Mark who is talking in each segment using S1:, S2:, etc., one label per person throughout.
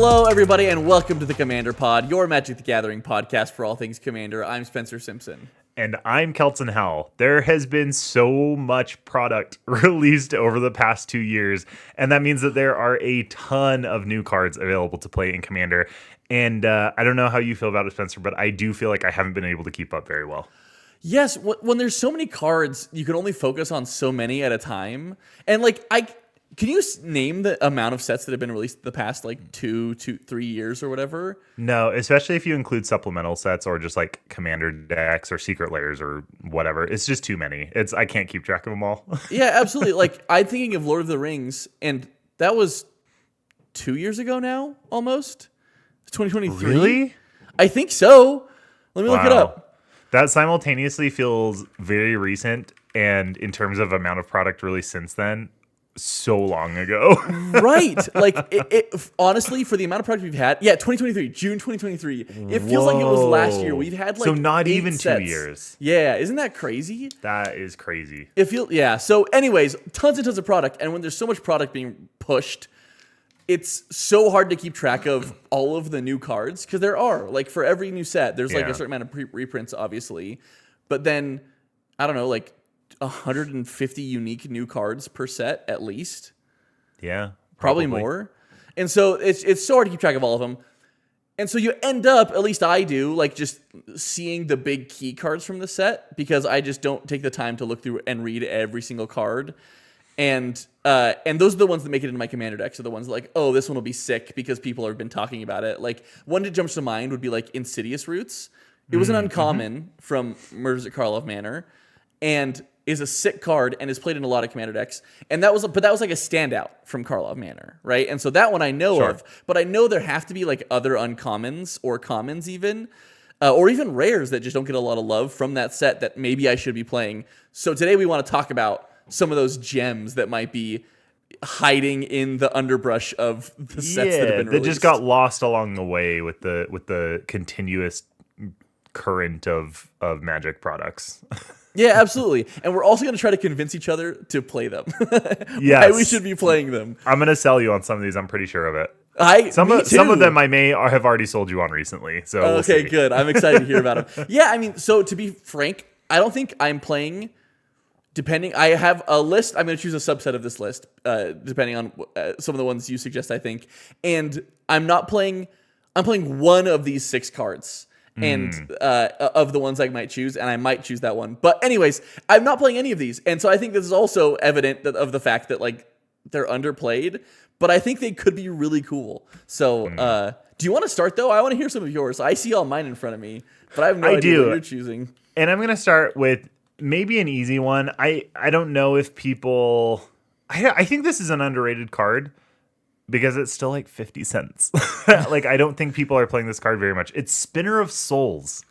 S1: Hello, everybody, and welcome to the Commander Pod, your Magic the Gathering podcast for all things Commander. I'm Spencer Simpson.
S2: And I'm Keltson. There has been so much product released over the past 2 years, and that means that there are a ton of new cards available to play in Commander. And I don't know how you feel about it, Spencer, but I do feel like I haven't been able to keep up very well.
S1: Yes, when there's so many cards, you can only focus on so many at a time. And can you name the amount of sets that have been released the past 3 years or whatever?
S2: No, especially if you include supplemental sets or just like Commander decks or Secret Lairs or whatever. It's just too many. I can't keep track of them all.
S1: Yeah, absolutely. I'm thinking of Lord of the Rings, and that was 2 years ago now, almost. 2023.
S2: Really?
S1: I think so. Let me look it up.
S2: That simultaneously feels very recent, and in terms of amount of product released since then, so long ago.
S1: Right. Honestly, for the amount of product we've had, 2023, June 2023. It feels like it was last year. We've had
S2: so not even 2
S1: sets.
S2: years.
S1: Yeah, isn't that crazy?
S2: That is crazy.
S1: So anyways, tons and tons of product, and when there's so much product being pushed, it's so hard to keep track of all of the new cards, because there are, for every new set, there's a certain amount of reprints, obviously, but then, I don't know, 150 unique new cards per set, at least.
S2: Yeah.
S1: Probably more. And so it's so hard to keep track of all of them. And so you end up, at least I do, just seeing the big key cards from the set, because I just don't take the time to look through and read every single card. And those are the ones that make it into my Commander decks, are the ones that this one will be sick because people have been talking about it. One that jumps to mind would be Insidious Roots. It was an uncommon from Murders at Karlov Manor, and is a sick card and is played in a lot of Commander decks. And that was a standout from Karlov Manor, right? And so that one I know of, but I know there have to be other uncommons or commons even, or even rares that just don't get a lot of love from that set that maybe I should be playing. So today we want to talk about some of those gems that might be hiding in the underbrush of the sets that have been released.
S2: That just got lost along the way with the continuous current of Magic products.
S1: Yeah, absolutely. And we're also going to try to convince each other to play them.
S2: Yes.
S1: Why we should be playing them.
S2: I'm going to sell you on some of these. I'm pretty sure of it. Some of them I may have already sold you on recently. So
S1: okay, good. I'm excited to hear about them. Yeah, so to be frank, I don't think I'm playing... I have a list. I'm going to choose a subset of this list, depending on some of the ones you suggest, I think. And I'm playing one of these 6 cards, and of the ones I might choose, and I might choose that one. But anyways, I'm not playing any of these. And so I think this is also evident of the fact that they're underplayed, but I think they could be really cool. So do you want to start, though? I want to hear some of yours. I see all mine in front of me, but I have no idea what you're choosing.
S2: And I'm going to start with maybe an easy one. I don't know if people... I think this is an underrated card because it's still 50 cents. I don't think people are playing this card very much. It's Spinner of Souls.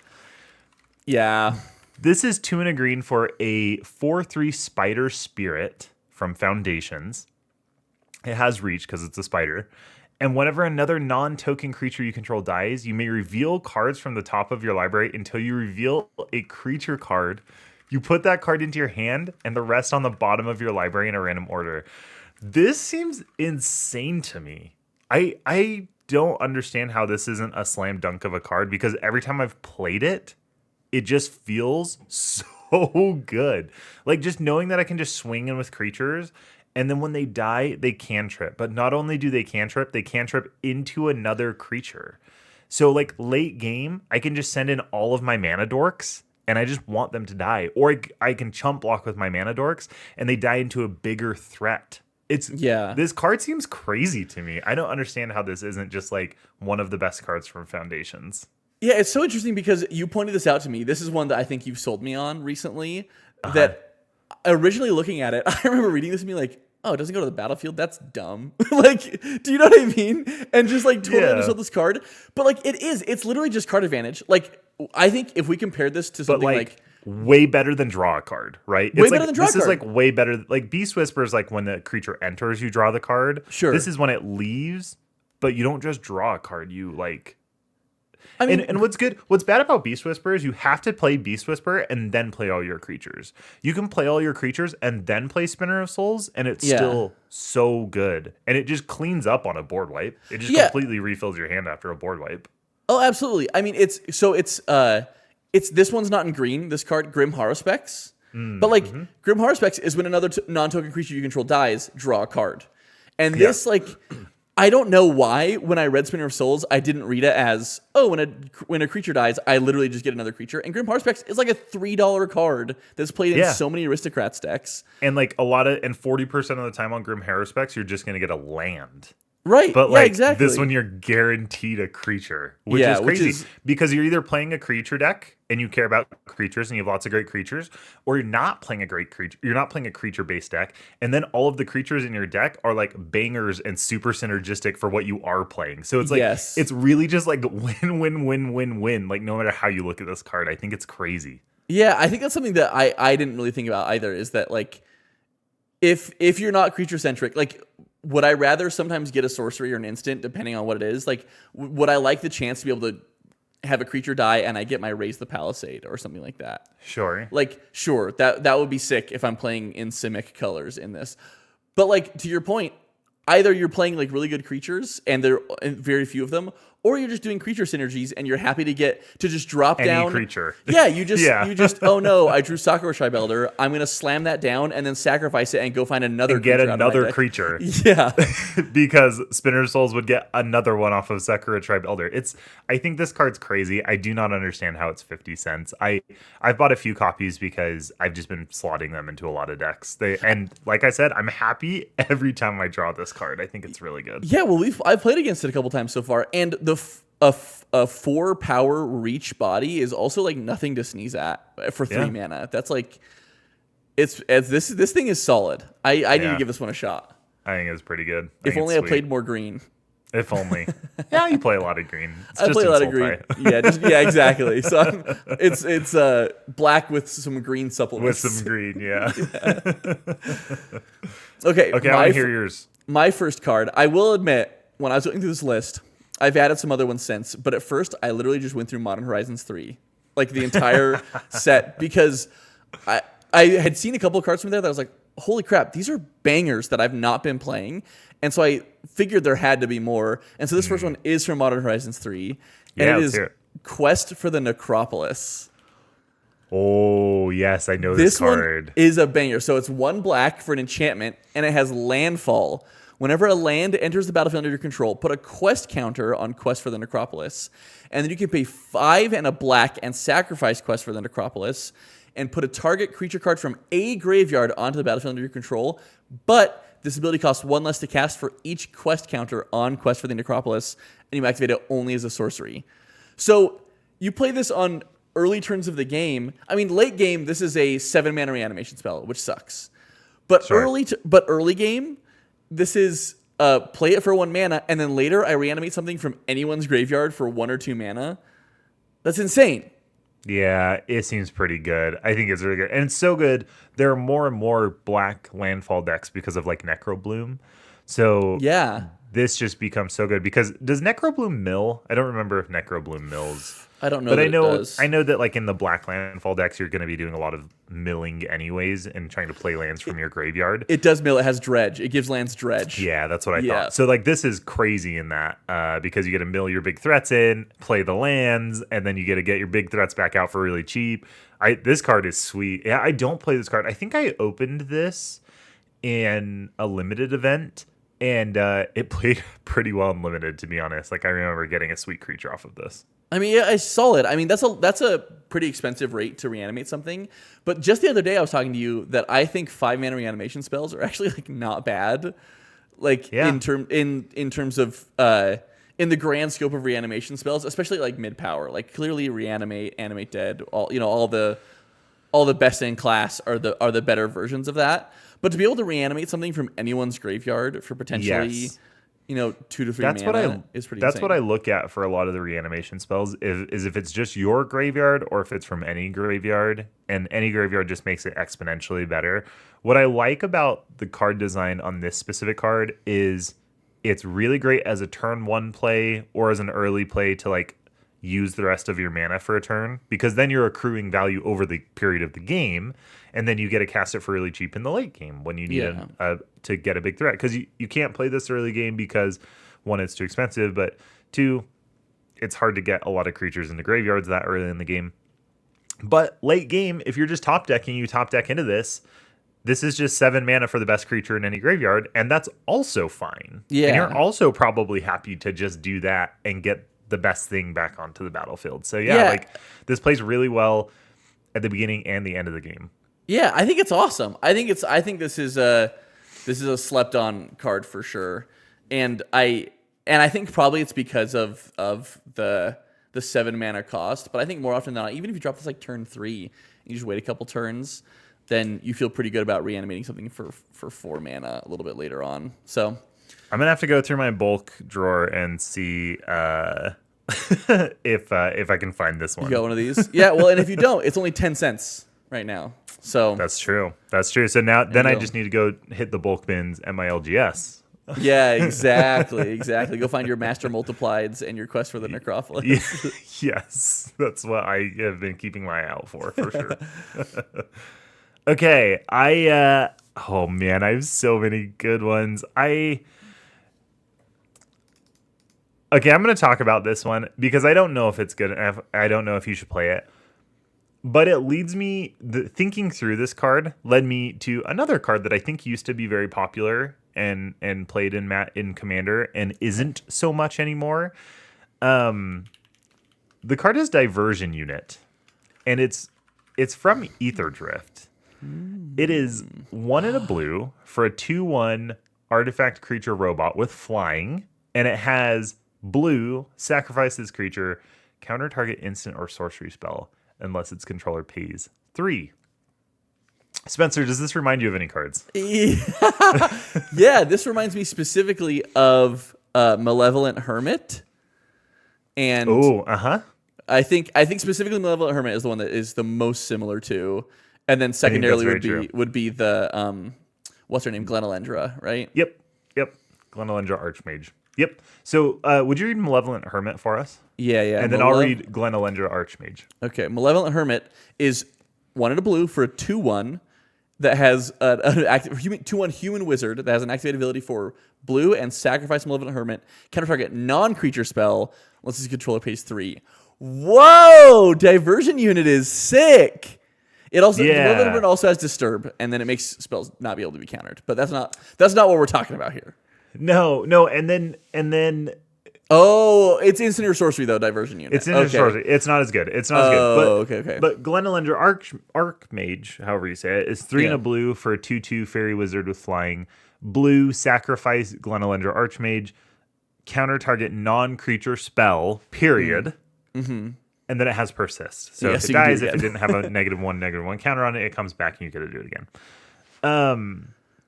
S1: Yeah.
S2: This is 2 and a green for a 4/3 Spider Spirit from Foundations. It has reach because it's a spider. And whenever another non-token creature you control dies, you may reveal cards from the top of your library until you reveal a creature card. You put that card into your hand and the rest on the bottom of your library in a random order. This seems insane to me. I don't understand how this isn't a slam dunk of a card, because every time I've played it, it just feels so good. Just knowing that I can just swing in with creatures, and then when they die, they cantrip. But not only do they cantrip into another creature. So late game, I can just send in all of my mana dorks, and I just want them to die. Or I can chump block with my mana dorks, and they die into a bigger threat. This card seems crazy to me. I don't understand how this isn't just one of the best cards from Foundations.
S1: Yeah, it's so interesting because you pointed this out to me. This is one that I think you've sold me on recently. That originally looking at it, I remember reading this and being oh, it doesn't go to the battlefield? That's dumb. Do you know what I mean? And just totally undersold this card. But it is. It's literally just card advantage. I think if we compared this to something
S2: way better than draw a card, right?
S1: Way better than draw a card.
S2: This is way better. Beast Whisper is when the creature enters, you draw the card.
S1: Sure.
S2: This is when it leaves, but you don't just draw a card. You
S1: I mean,
S2: And what's bad about Beast Whisperer is you have to play Beast Whisperer and then play all your creatures. You can play all your creatures and then play Spinner of Souls, and it's
S1: Yeah.
S2: still so good. And it just cleans up on a board wipe. It just
S1: Yeah.
S2: completely refills your hand after a board wipe.
S1: oh, absolutely. I mean, it's this one's not in green. This card, Grim Haruspex. But like Grim Haruspex is when another non-token creature you control dies, draw a card. And this like I don't know why when I read Spinner of Souls I didn't read it as when a creature dies I literally just get another creature. And Grim Haruspex is like a $3 card that's played in so many Aristocrats decks.
S2: And like 40% of the time on Grim Haruspex you're just gonna get a land.
S1: Right.
S2: But
S1: yeah,
S2: like
S1: exactly.
S2: this one, you're guaranteed a creature, which is crazy because you're either playing a creature deck and you care about creatures and you have lots of great creatures, or you're not playing a great creature. You're not playing a creature based deck, and then all of the creatures in your deck are like bangers and super synergistic for what you are playing. So it's like it's really just like win, win, win, win, win. Like no matter how you look at this card, I think it's crazy.
S1: Yeah, I think that's something that I didn't really think about either. Is that like if you're not creature centric, like. Would I rather sometimes get a sorcery or an instant, depending on what it is? Like, would I like the chance to be able to have a creature die and I get my Raise the Palisade or something like that?
S2: Sure.
S1: Like, sure, that would be sick if I'm playing in Simic colors in this. But like, to your point, either you're playing like really good creatures and there are very few of them, or you're just doing creature synergies and you're happy to just drop
S2: any
S1: down
S2: creature.
S1: Yeah, you just oh no, I drew Sakura Tribelder. I'm gonna slam that down and then sacrifice it and go find another
S2: and get
S1: creature
S2: another creature.
S1: Yeah,
S2: because Spinner of Souls would get another one off of Sakura Tribelder. I think this card's crazy. I do not understand how it's 50 cents. I've bought a few copies because I've just been slotting them into a lot of decks. And like I said, I'm happy every time I draw this card. I think it's really good.
S1: Yeah, well, I've played against it a couple times so far, and a 4-power reach body is also like nothing to sneeze at for 3 mana. That's like this thing is solid. I need to give this one a shot.
S2: I think it's pretty good.
S1: If only I played more green.
S2: If only. Yeah, you play a lot of green.
S1: I play a lot of green. Yeah, exactly. So it's black with some green supplements.
S2: With some green, yeah.
S1: Okay,
S2: I want to hear yours.
S1: My first card, I will admit, when I was looking through this list, I've added some other ones since, but at first I literally just went through Modern Horizons 3, like the entire set, because I had seen a couple of cards from there that I was like, holy crap, these are bangers that I've not been playing. And so I figured there had to be more. And so this first one is from Modern Horizons 3, and it is Quest for the Necropolis.
S2: Oh, yes, I know this card.
S1: One is a banger. So it's 1 black for an enchantment, and it has landfall. Whenever a land enters the battlefield under your control, put a quest counter on Quest for the Necropolis. And then you can pay 5 and a black and sacrifice Quest for the Necropolis and put a target creature card from a graveyard onto the battlefield under your control. But this ability costs 1 less to cast for each quest counter on Quest for the Necropolis, and you activate it only as a sorcery. So you play this on early turns of the game. I mean, late game, this is a 7-mana reanimation spell, which sucks. But early game, this is play it for 1 mana, and then later I reanimate something from anyone's graveyard for 1 or 2 mana. That's insane.
S2: Yeah, it seems pretty good. I think it's really good. And it's so good. There are more and more black landfall decks because of like Necrobloom. So
S1: yeah,
S2: this just becomes so good because does Necrobloom mill? I don't remember if Necrobloom mills.
S1: I don't know,
S2: but
S1: that
S2: I know
S1: it does.
S2: I know that like in the black landfall decks, you're going to be doing a lot of milling anyways and trying to play lands from your graveyard.
S1: It does mill. It has dredge. It gives lands dredge.
S2: Yeah, that's what I thought. So like this is crazy in that because you get to mill your big threats in, play the lands, and then you get to get your big threats back out for really cheap. This card is sweet. Yeah, I don't play this card. I think I opened this in a limited event. And it played pretty well in limited, to be honest. Like I remember getting a sweet creature off of this.
S1: I mean, yeah, it's solid. I mean, that's a pretty expensive rate to reanimate something. But just the other day, I was talking to you that I think 5-mana reanimation spells are actually like not bad. Like in terms of in the grand scope of reanimation spells, especially like mid power. Like clearly reanimate, animate dead. All the best in class are the better versions of that. But to be able to reanimate something from anyone's graveyard for potentially, 2 to 3 mana is pretty insane.
S2: That's what I look at for a lot of the reanimation spells is if it's just your graveyard or if it's from any graveyard, and any graveyard just makes it exponentially better. What I like about the card design on this specific card is it's really great as a turn 1 play or as an early play to like use the rest of your mana for a turn, because then you're accruing value over the period of the game, and then you get to cast it for really cheap in the late game when you need to get a big threat. Because you can't play this early game because, one, it's too expensive, but two, it's hard to get a lot of creatures into graveyards that early in the game. But late game, if you're just top decking, you top deck into this. This is just 7 mana for the best creature in any graveyard, and that's also fine.
S1: Yeah.
S2: And you're also probably happy to just do that and get the best thing back onto the battlefield. So yeah, like this plays really well at the beginning and the end of the game.
S1: Yeah, I think it's awesome. I think this is a slept on card for sure. And I think probably it's because of the 7 mana cost, but I think more often than not, even if you drop this like turn 3 and you just wait a couple turns, then you feel pretty good about reanimating something for 4 mana a little bit later on. So
S2: I'm gonna have to go through my bulk drawer and see if I can find this one.
S1: You got one of these? Yeah. Well, and if you don't, it's only 10 cents right now. So
S2: that's true. So now then I just need to go hit the bulk bins at my LGS.
S1: Yeah, exactly. Go find your master multiplieds and your quest for the necropolis.
S2: Yes, that's what I have been keeping my eye out for sure. Okay, oh man, I have so many good ones. I'm going to talk about this one because I don't know if it's good enough. I don't know if you should play it. But it leads me, thinking through this card led me to another card that I think used to be very popular and played in Commander and isn't so much anymore. The card is Diversion Unit, and it's from Ether Drift. It is 1 and a blue for a 2/1 artifact creature robot with flying, and it has blue, sacrifice this creature, counter target instant or sorcery spell unless its controller pays 3. Spencer, does this remind you of any cards?
S1: Yeah, this reminds me specifically of Malevolent Hermit. And I think specifically Malevolent Hermit is the one that is the most similar to. And then secondarily would be the what's her name? Glenalendra, right?
S2: Yep. Glenalendra Archmage. Yep. So would you read Malevolent Hermit for us?
S1: Yeah.
S2: And then I'll read Glenalendra Archmage.
S1: Okay. Malevolent Hermit is 1 and a blue for a 2/1 that has an active 2/1 human wizard that has an activated ability for blue and sacrifice Malevolent Hermit, counter target non-creature spell unless its controller pays 3. Whoa! Diversion Unit is sick. It also Malevolent Hermit also has Disturb, and then it makes spells not be able to be countered. But that's not what we're talking about here.
S2: No, and then
S1: oh, it's instant or sorcery though. Diversion Unit.
S2: It's instant sorcery. It's not as good.
S1: Okay.
S2: But Glenalendra Archmage, however you say it, is 3 and a blue for a 2/2 fairy wizard with flying. Blue, sacrifice Glenalendra Archmage, counter target non-creature spell. Period. Mm-hmm. And then it has persist. So if it dies, if it didn't have a -1/-1 counter on it, it comes back and you get to do it again.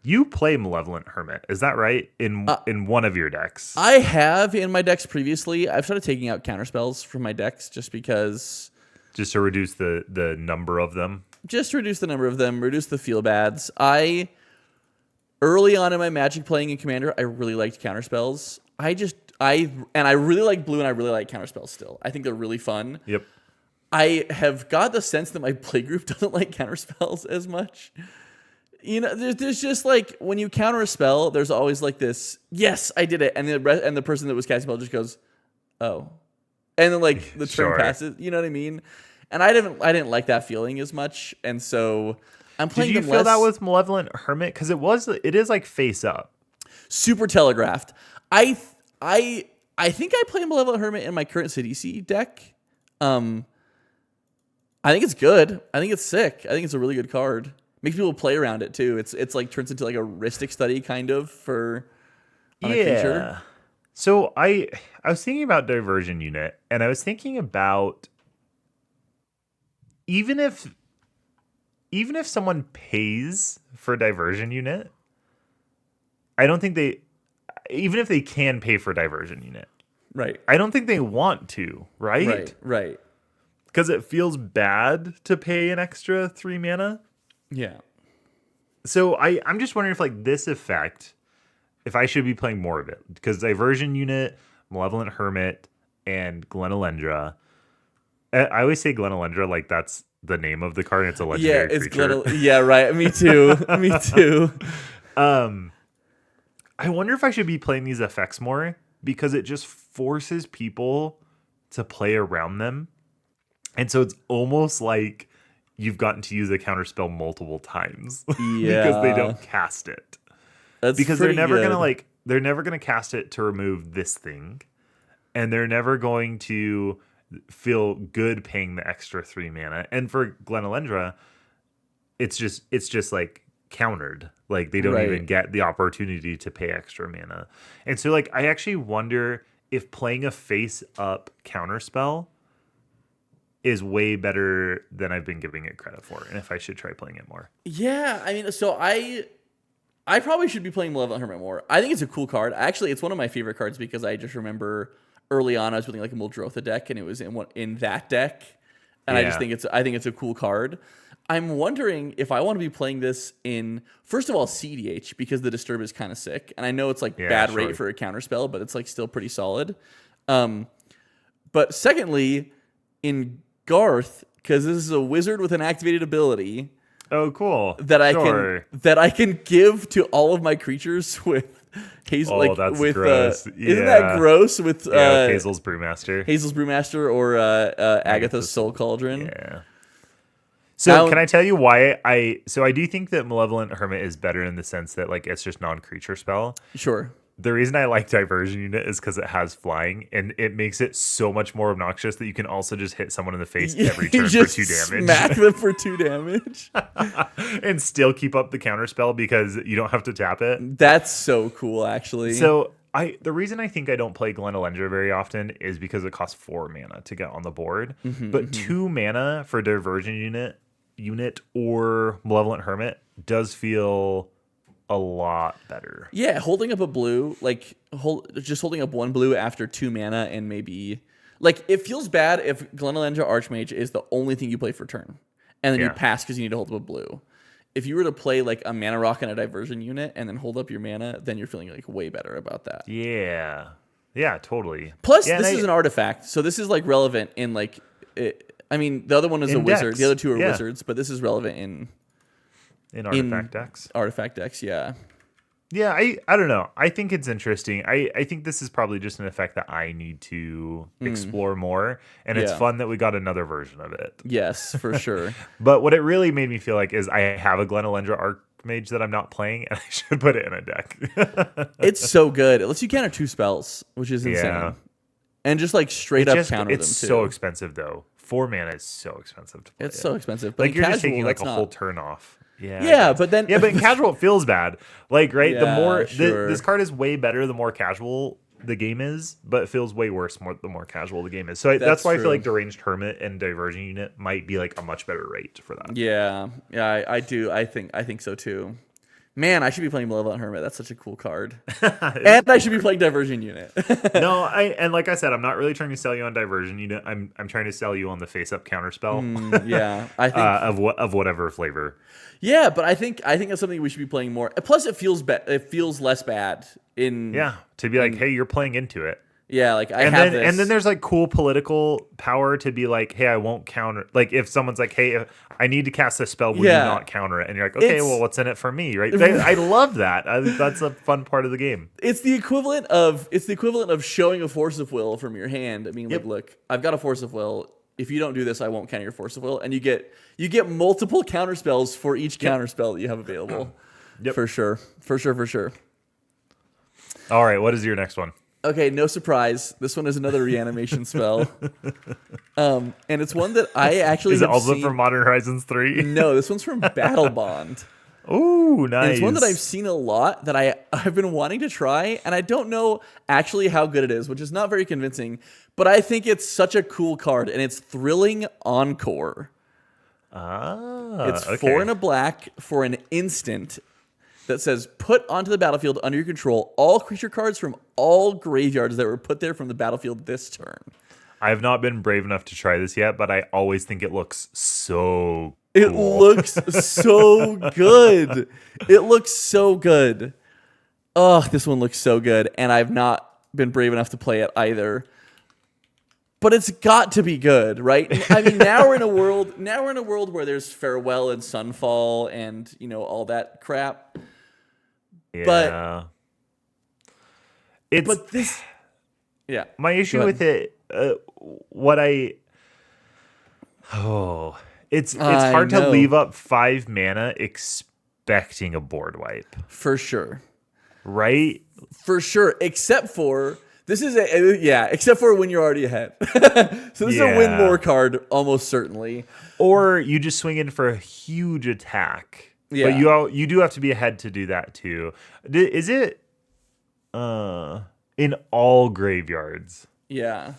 S2: You play Malevolent Hermit, is that right? In one of your decks?
S1: I have in my decks previously. I've started taking out counter spells from my decks just because.
S2: Just to reduce the number of them?
S1: Just reduce the number of them, reduce the feel bads. Early on in my Magic playing in Commander, I really liked counter spells. I really like blue and I really like counter spells still. I think they're really fun.
S2: Yep.
S1: I have got the sense that my play group doesn't like counter spells as much. You know, there's just like when you counter a spell, there's always like this, yes, I did it, and the person that was casting spell just goes, oh, and then like the turn passes. You know what I mean? And I didn't like that feeling as much, and so I'm playing.
S2: Did you feel that with Malevolent Hermit? Because it is like face up,
S1: super telegraphed. I think I play Malevolent Hermit in my current Sidisi deck. I think it's good. I think it's sick. I think it's a really good card. Makes people play around it too. It's like turns into like a Rhystic study kind of for a creature.
S2: So I was thinking about Diversion Unit, and I was thinking about even if someone pays for Diversion Unit, I don't think even if they can pay for Diversion Unit.
S1: Right.
S2: I don't think they want to, right?
S1: Right.
S2: Because it feels bad to pay an extra 3 mana.
S1: Yeah.
S2: So I'm just wondering if like this effect, if I should be playing more of it. Because Diversion Unit, Malevolent Hermit, and Glenalendra. I always say Glenalendra like that's the name of the card. And it's a legendary creature.
S1: Yeah, right. Me too. Me too.
S2: I wonder if I should be playing these effects more because it just forces people to play around them. And so it's almost like you've gotten to use a counterspell multiple times because they don't cast it.
S1: That's
S2: because they're never
S1: good.
S2: they're never gonna cast it to remove this thing. And they're never going to feel good paying the extra 3 mana. And for Glenalendra, it's just like countered. Like they don't even get the opportunity to pay extra mana. And so like I actually wonder if playing a face up counterspell is way better than I've been giving it credit for, and if I should try playing it more.
S1: Yeah, I mean, so I probably should be playing Malevolent Hermit more. I think it's a cool card. Actually, it's one of my favorite cards because I just remember early on I was building like a Muldrotha deck, and it was in that deck, and I think it's a cool card. I'm wondering if I want to be playing this in, first of all, CDH, because the Disturb is kind of sick, and I know it's like bad rate for a counterspell, but it's like still pretty solid. But secondly, in Garth, because this is a wizard with an activated ability.
S2: Oh, cool!
S1: That I can give to all of my creatures with Hazel.
S2: Oh, that's gross.
S1: Isn't that gross? With
S2: Hazel's Brewmaster,
S1: or Agatha's Soul Cauldron.
S2: Yeah. So can I tell you why I do think that Malevolent Hermit is better in the sense that like it's just non-creature spell.
S1: Sure.
S2: The reason I like Diversion Unit is because it has flying, and it makes it so much more obnoxious that you can also just hit someone in the face every turn for 2 damage.
S1: Smack them for 2 damage.
S2: And still keep up the counterspell because you don't have to tap it.
S1: That's so cool, actually.
S2: So the reason I think I don't play Glenalendra very often is because it costs 4 mana to get on the board. But 2 mana for Diversion Unit or Malevolent Hermit does feel a lot better.
S1: Yeah, holding up a blue, like just holding up 1 blue after 2 mana, and maybe like it feels bad if Glenalendra Archmage is the only thing you play for turn, and then you pass because you need to hold up a blue. If you were to play like a Mana Rock and a Diversion Unit and then hold up your mana, then you're feeling like way better about that.
S2: Yeah, totally.
S1: Plus, this is an artifact, so this is like relevant in like I mean, the other one is a wizard. The other 2 are wizards, but this is relevant in
S2: artifact decks.
S1: Artifact decks, yeah.
S2: Yeah, I don't know. I think it's interesting. I think this is probably just an effect that I need to explore more. And it's fun that we got another version of it.
S1: Yes, for sure.
S2: But what it really made me feel like is I have a Glenalendra Archmage that I'm not playing, and I should put it in a deck.
S1: It's so good. It lets you counter 2 spells, which is insane. Yeah. And just like straight up counter them too.
S2: It's so expensive though. 4 mana is so expensive to play.
S1: It's so expensive. But
S2: like you're just taking like a whole turn off.
S1: Yeah, but then
S2: but in casual it feels bad. Like the more this card is way better the more casual the game is, but it feels way worse the more casual the game is. So that's why I feel like Deranged Hermit and Diversion Unit might be like a much better rate for that.
S1: Yeah, I do. I think so too. Man, I should be playing Malevolent Hermit. That's such a cool card. And I should be playing Diversion Unit.
S2: No, and like I said, I'm not really trying to sell you on Diversion Unit. I'm trying to sell you on the face up counterspell.
S1: Yeah, I think
S2: of whatever flavor.
S1: Yeah, but I think that's something we should be playing more. Plus, it feels less bad
S2: to be like, hey, you're playing into it.
S1: Yeah, like
S2: this. And then there's like cool political power to be like, hey, I won't counter. Like if someone's like, hey, I need to cast this spell, will you not counter it? And you're like, okay, well, what's in it for me, right? I love that. I think that's a fun part of the game.
S1: It's the equivalent of showing a force of will from your hand. I mean, like, look, I've got a force of will. If you don't do this, I won't counter your force of will, and you get multiple counter spells for each counter spell that you have available. For sure.
S2: All right, what is your next one?
S1: Okay, no surprise. This one is another reanimation spell. And it's one that I actually
S2: Is it also from Modern Horizons 3?
S1: No, this one's from Battle Bond.
S2: Ooh, nice.
S1: And it's one that I've seen a lot that I've been wanting to try, and I don't know actually how good it is, which is not very convincing, but I think it's such a cool card, and it's Thrilling Encore. It's 4 and a black for an instant that says, put onto the battlefield under your control all creature cards from all graveyards that were put there from the battlefield this turn.
S2: I have not been brave enough to try this yet, but I always think it looks so cool.
S1: It looks so good. It looks so good. Oh, this one looks so good, and I've not been brave enough to play it either. but it's got to be good, right? I mean, now we're in a world. Now we're in a world where there's Farewell and Sunfall and all that crap. But
S2: Yeah. It's
S1: but this, yeah.
S2: my issue
S1: Go
S2: with
S1: ahead.
S2: it. What I oh, it's
S1: I
S2: hard to
S1: know
S2: leave up 5 mana expecting a board wipe,
S1: for sure,
S2: right?
S1: for sure. Except for this is except for when you're already ahead. So this is a win
S2: Yeah.
S1: more card almost certainly.
S2: Or you just swing in for a huge attack.
S1: Yeah.
S2: But you do have to be ahead to do that too. Is it in all graveyards?
S1: Yeah.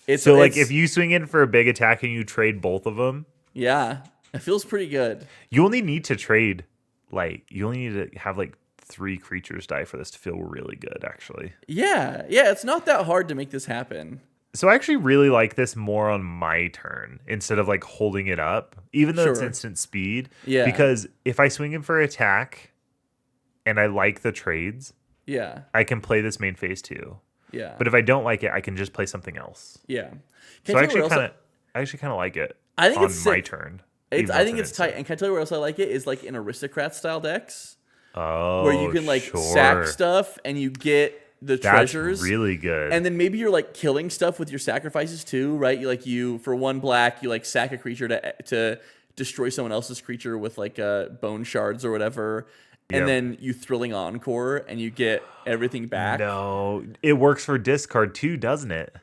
S1: It's
S2: So like
S1: it's-
S2: if you swing in for a big attack and you trade both of them,
S1: yeah, it feels pretty good.
S2: you only need to trade you only need to have like 3 creatures die for this to feel really good actually.
S1: Yeah, it's not that hard to make this happen.
S2: So I actually really like this more on my turn instead of like holding it up, even though it's
S1: Sure.
S2: instant speed.
S1: Yeah.
S2: Because if I swing in for attack and I like the trades,
S1: Yeah,
S2: I can play this main phase too.
S1: yeah,
S2: But if I don't like it, I can just play something else.
S1: yeah.
S2: So I actually kind of like it.
S1: I think
S2: on
S1: it's
S2: my
S1: sick.
S2: turn.
S1: It's,
S2: even
S1: I
S2: though
S1: think
S2: an
S1: it's tight.
S2: instant.
S1: And can I tell you where else I like it? Is like in aristocrat style decks
S2: Oh,
S1: where you can like
S2: sure.
S1: sack stuff and you get the
S2: That's
S1: treasures.
S2: really good.
S1: And then maybe you're like killing stuff with your sacrifices too, right? You for 1 black, you like sack a creature to destroy someone else's creature with like bone shards or whatever. And
S2: Yep.
S1: then you thrilling encore and you get everything back.
S2: No, it works for discard too, doesn't it?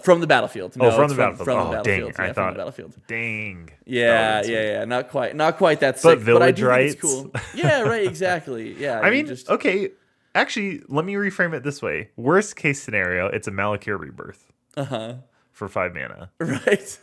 S1: From the battlefield.
S2: Oh,
S1: No,
S2: from
S1: it's
S2: the battlefield.
S1: From
S2: Oh,
S1: the
S2: dang.
S1: battlefield.
S2: I
S1: Yeah, from
S2: thought,
S1: the battlefield.
S2: dang.
S1: Yeah,
S2: That would've
S1: yeah. Not quite that sick.
S2: But
S1: But I
S2: village
S1: do think it's
S2: rights?
S1: cool. Yeah, right. Exactly. Yeah.
S2: I
S1: you
S2: mean,
S1: just,
S2: okay. Actually, let me reframe it this way. Worst case scenario, it's a Malakir Rebirth for 5 mana.
S1: right.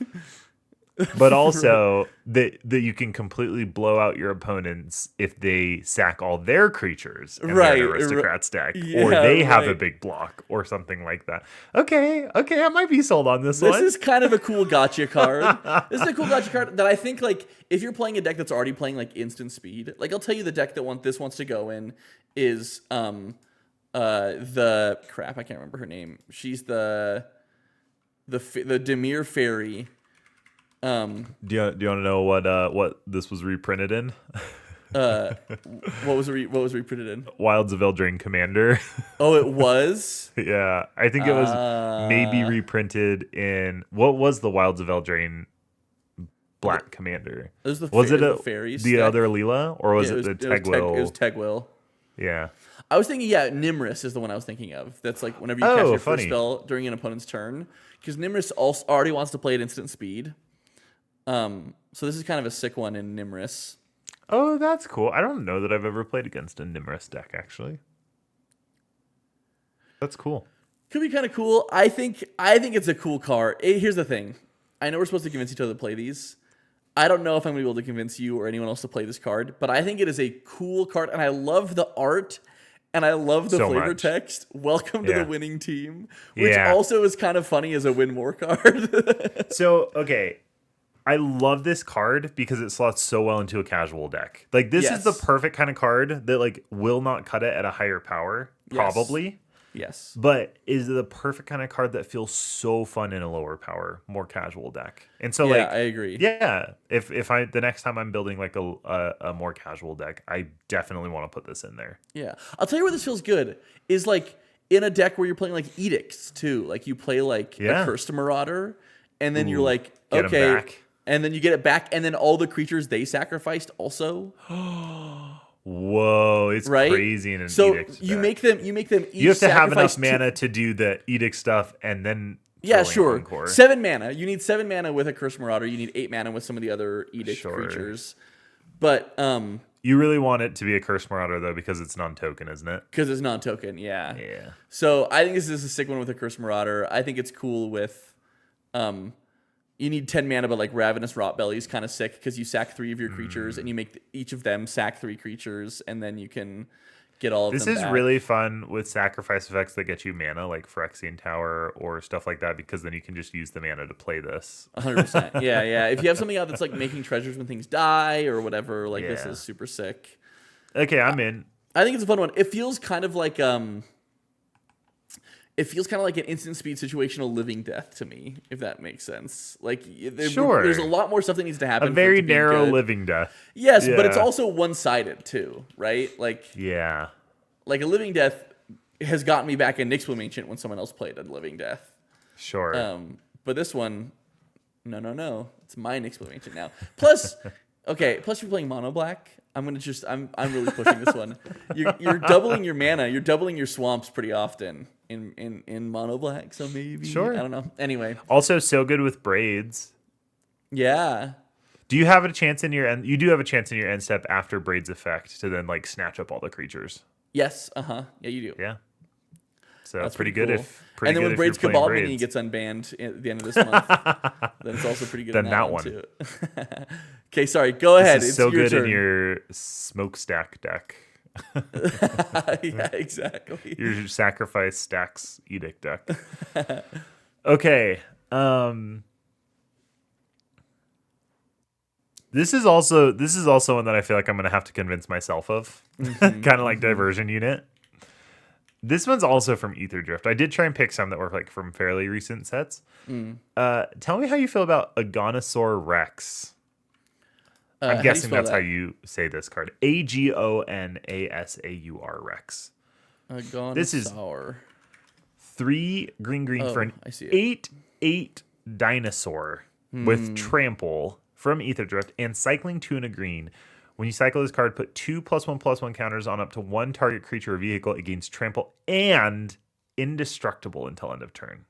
S2: But also that you can completely blow out your opponents if they sack all their creatures in
S1: Right,
S2: their aristocrats deck, or
S1: yeah,
S2: they have a
S1: right.
S2: big block or something like that. Okay, I might be sold on this
S1: This
S2: one.
S1: is kind of a cool gotcha card. This is a cool gotcha card that I think like if you're playing a deck that's already playing like instant speed, like I'll tell you the deck that this wants to go in is the crap, I can't remember her name. She's the Demir Fairy.
S2: Do you want to know what this was reprinted in?
S1: What was reprinted in?
S2: Wilds of Eldraine Commander.
S1: Oh, it was.
S2: Yeah, I think it was maybe reprinted in what was the Wilds of Eldraine Black Commander?
S1: It was the
S2: Was it
S1: the fairies
S2: the
S1: deck.
S2: other Leela, or was
S1: Yeah,
S2: it the
S1: It
S2: Tegwell?
S1: was Tegwell.
S2: Yeah.
S1: I was thinking, Nimrus is the one I was thinking of. That's like whenever you
S2: Oh,
S1: cast your
S2: funny.
S1: first spell during an opponent's turn, because Nimrus also already wants to play at instant speed. So this is kind of a sick one in Nimrus.
S2: Oh, that's cool. I don't know that I've ever played against a Nimrus deck, actually. That's cool.
S1: Could be kind of cool. I think it's a cool card. Here's the thing. I know we're supposed to convince each other to play these. I don't know if I'm going to be able to convince you or anyone else to play this card, but I think it is a cool card, and I love the art, and I love the
S2: So
S1: flavor
S2: much.
S1: text. Welcome to
S2: Yeah.
S1: the winning team, which
S2: Yeah.
S1: also is kind of funny as a win more card.
S2: So, okay. I love this card because it slots so well into a casual deck. Like, this is the
S1: Yes.
S2: perfect kind of card that, like, will not cut it at a higher power,
S1: Yes.
S2: probably.
S1: Yes.
S2: But is the perfect kind of card that feels so fun in a lower power, more casual deck. And so,
S1: Yeah,
S2: like,
S1: I agree.
S2: yeah, if the next time I'm building like a more casual deck, I definitely want to put this in there.
S1: Yeah. I'll tell you where this feels good is like in a deck where you're playing like edicts too. Like you play like
S2: Yeah.
S1: a Cursed Marauder, and then you're
S2: Ooh,
S1: like,
S2: get 'em
S1: okay.
S2: back.
S1: And then you get it back, and then all the creatures they sacrificed also.
S2: Whoa, it's
S1: Right?
S2: crazy in an
S1: So
S2: edict.
S1: you
S2: deck.
S1: make them each
S2: You have to have enough
S1: sacrifice
S2: mana to do the edict stuff, and then
S1: Yeah,
S2: throwing
S1: sure.
S2: Encore.
S1: 7 mana. You need 7 mana with a Cursed Marauder. You need 8 mana with some of the other edict
S2: Sure.
S1: creatures. But
S2: You really want it to be a Curse Marauder though, because it's non-token, isn't it?
S1: because it's non-token, yeah.
S2: Yeah.
S1: So I think this is a sick one with a Cursed Marauder. I think it's cool with you need 10 mana, but like Ravenous Rotbelly is kind of sick because you sack 3 of your creatures and you make each of them sack 3 creatures, and then you can get all of
S2: This
S1: them
S2: is
S1: back.
S2: really fun with sacrifice effects that get you mana, like Phyrexian Tower or stuff like that, because then you can just use the mana to play this.
S1: 100%. Yeah. If you have something out that's like making treasures when things die or whatever, like this
S2: Yeah.
S1: is super sick.
S2: Okay, I'm in.
S1: I think it's a fun one. It feels kind of like it feels kind of like an instant speed situational living death to me, if that makes sense. Like,
S2: Sure.
S1: there's a lot more stuff that needs to happen.
S2: A very
S1: for it to be
S2: narrow
S1: good.
S2: living death.
S1: Yes, but it's
S2: Yeah.
S1: also one-sided too, right?
S2: Yeah.
S1: Like a living death has gotten me back in Nyxbloom Ancient when someone else played a living death.
S2: Sure.
S1: But this one, no, it's my Nyxbloom Ancient now. Plus, plus you're playing mono black. I'm really pushing this one. You're doubling your mana. You're doubling your swamps pretty often in mono black. So maybe
S2: Sure.
S1: I don't know. Anyway,
S2: Also, so good with braids.
S1: yeah.
S2: Do you have a chance in your end? You do have a chance in your end step after Braid's effect to then like snatch up all the creatures.
S1: Yes. Yeah, you do.
S2: Yeah. So
S1: That's
S2: pretty
S1: pretty
S2: good
S1: cool.
S2: pretty
S1: And then
S2: good
S1: when
S2: if
S1: Braid's
S2: you're playing
S1: Cabal
S2: Braids.
S1: Mini gets unbanned at the end of this month, then it's also pretty good.
S2: Then
S1: in
S2: that
S1: one
S2: one.
S1: too. Okay, sorry. Go ahead.
S2: This is
S1: It's
S2: so
S1: your
S2: good
S1: turn.
S2: in your smokestack deck.
S1: Yeah, exactly.
S2: Your sacrifice stacks edict deck. Okay. This is also one that I feel like I'm gonna have to convince myself of. Kind of like diversion unit. This one's also from Ether Drift. I did try and pick some that were like from fairly recent sets. Tell me how you feel about Agonosaur Rex. I'm guessing that's how you say this card. Agonasaur Rex. This is
S1: Agonosaur.
S2: 3 green for an
S1: I see it.
S2: 8/8 dinosaur with trample from Ether Drift and cycling 2 and a green. When you cycle this card, put 2+1/+1 counters on up to 1 target creature or vehicle against trample and indestructible until end of turn.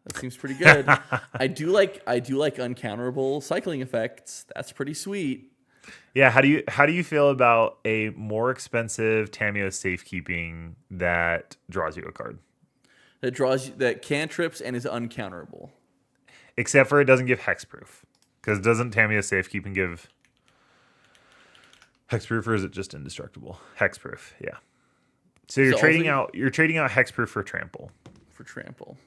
S1: That seems pretty good. I do like uncounterable cycling effects. That's pretty sweet.
S2: Yeah, how do you feel about a more expensive Tamiyo safekeeping that draws you a card?
S1: That cantrips and is uncounterable.
S2: Except for it doesn't give hexproof. Because doesn't Tamiyo safekeeping give hexproof, or is it just indestructible? Hexproof, yeah. So you're trading out hexproof for trample.
S1: For trample.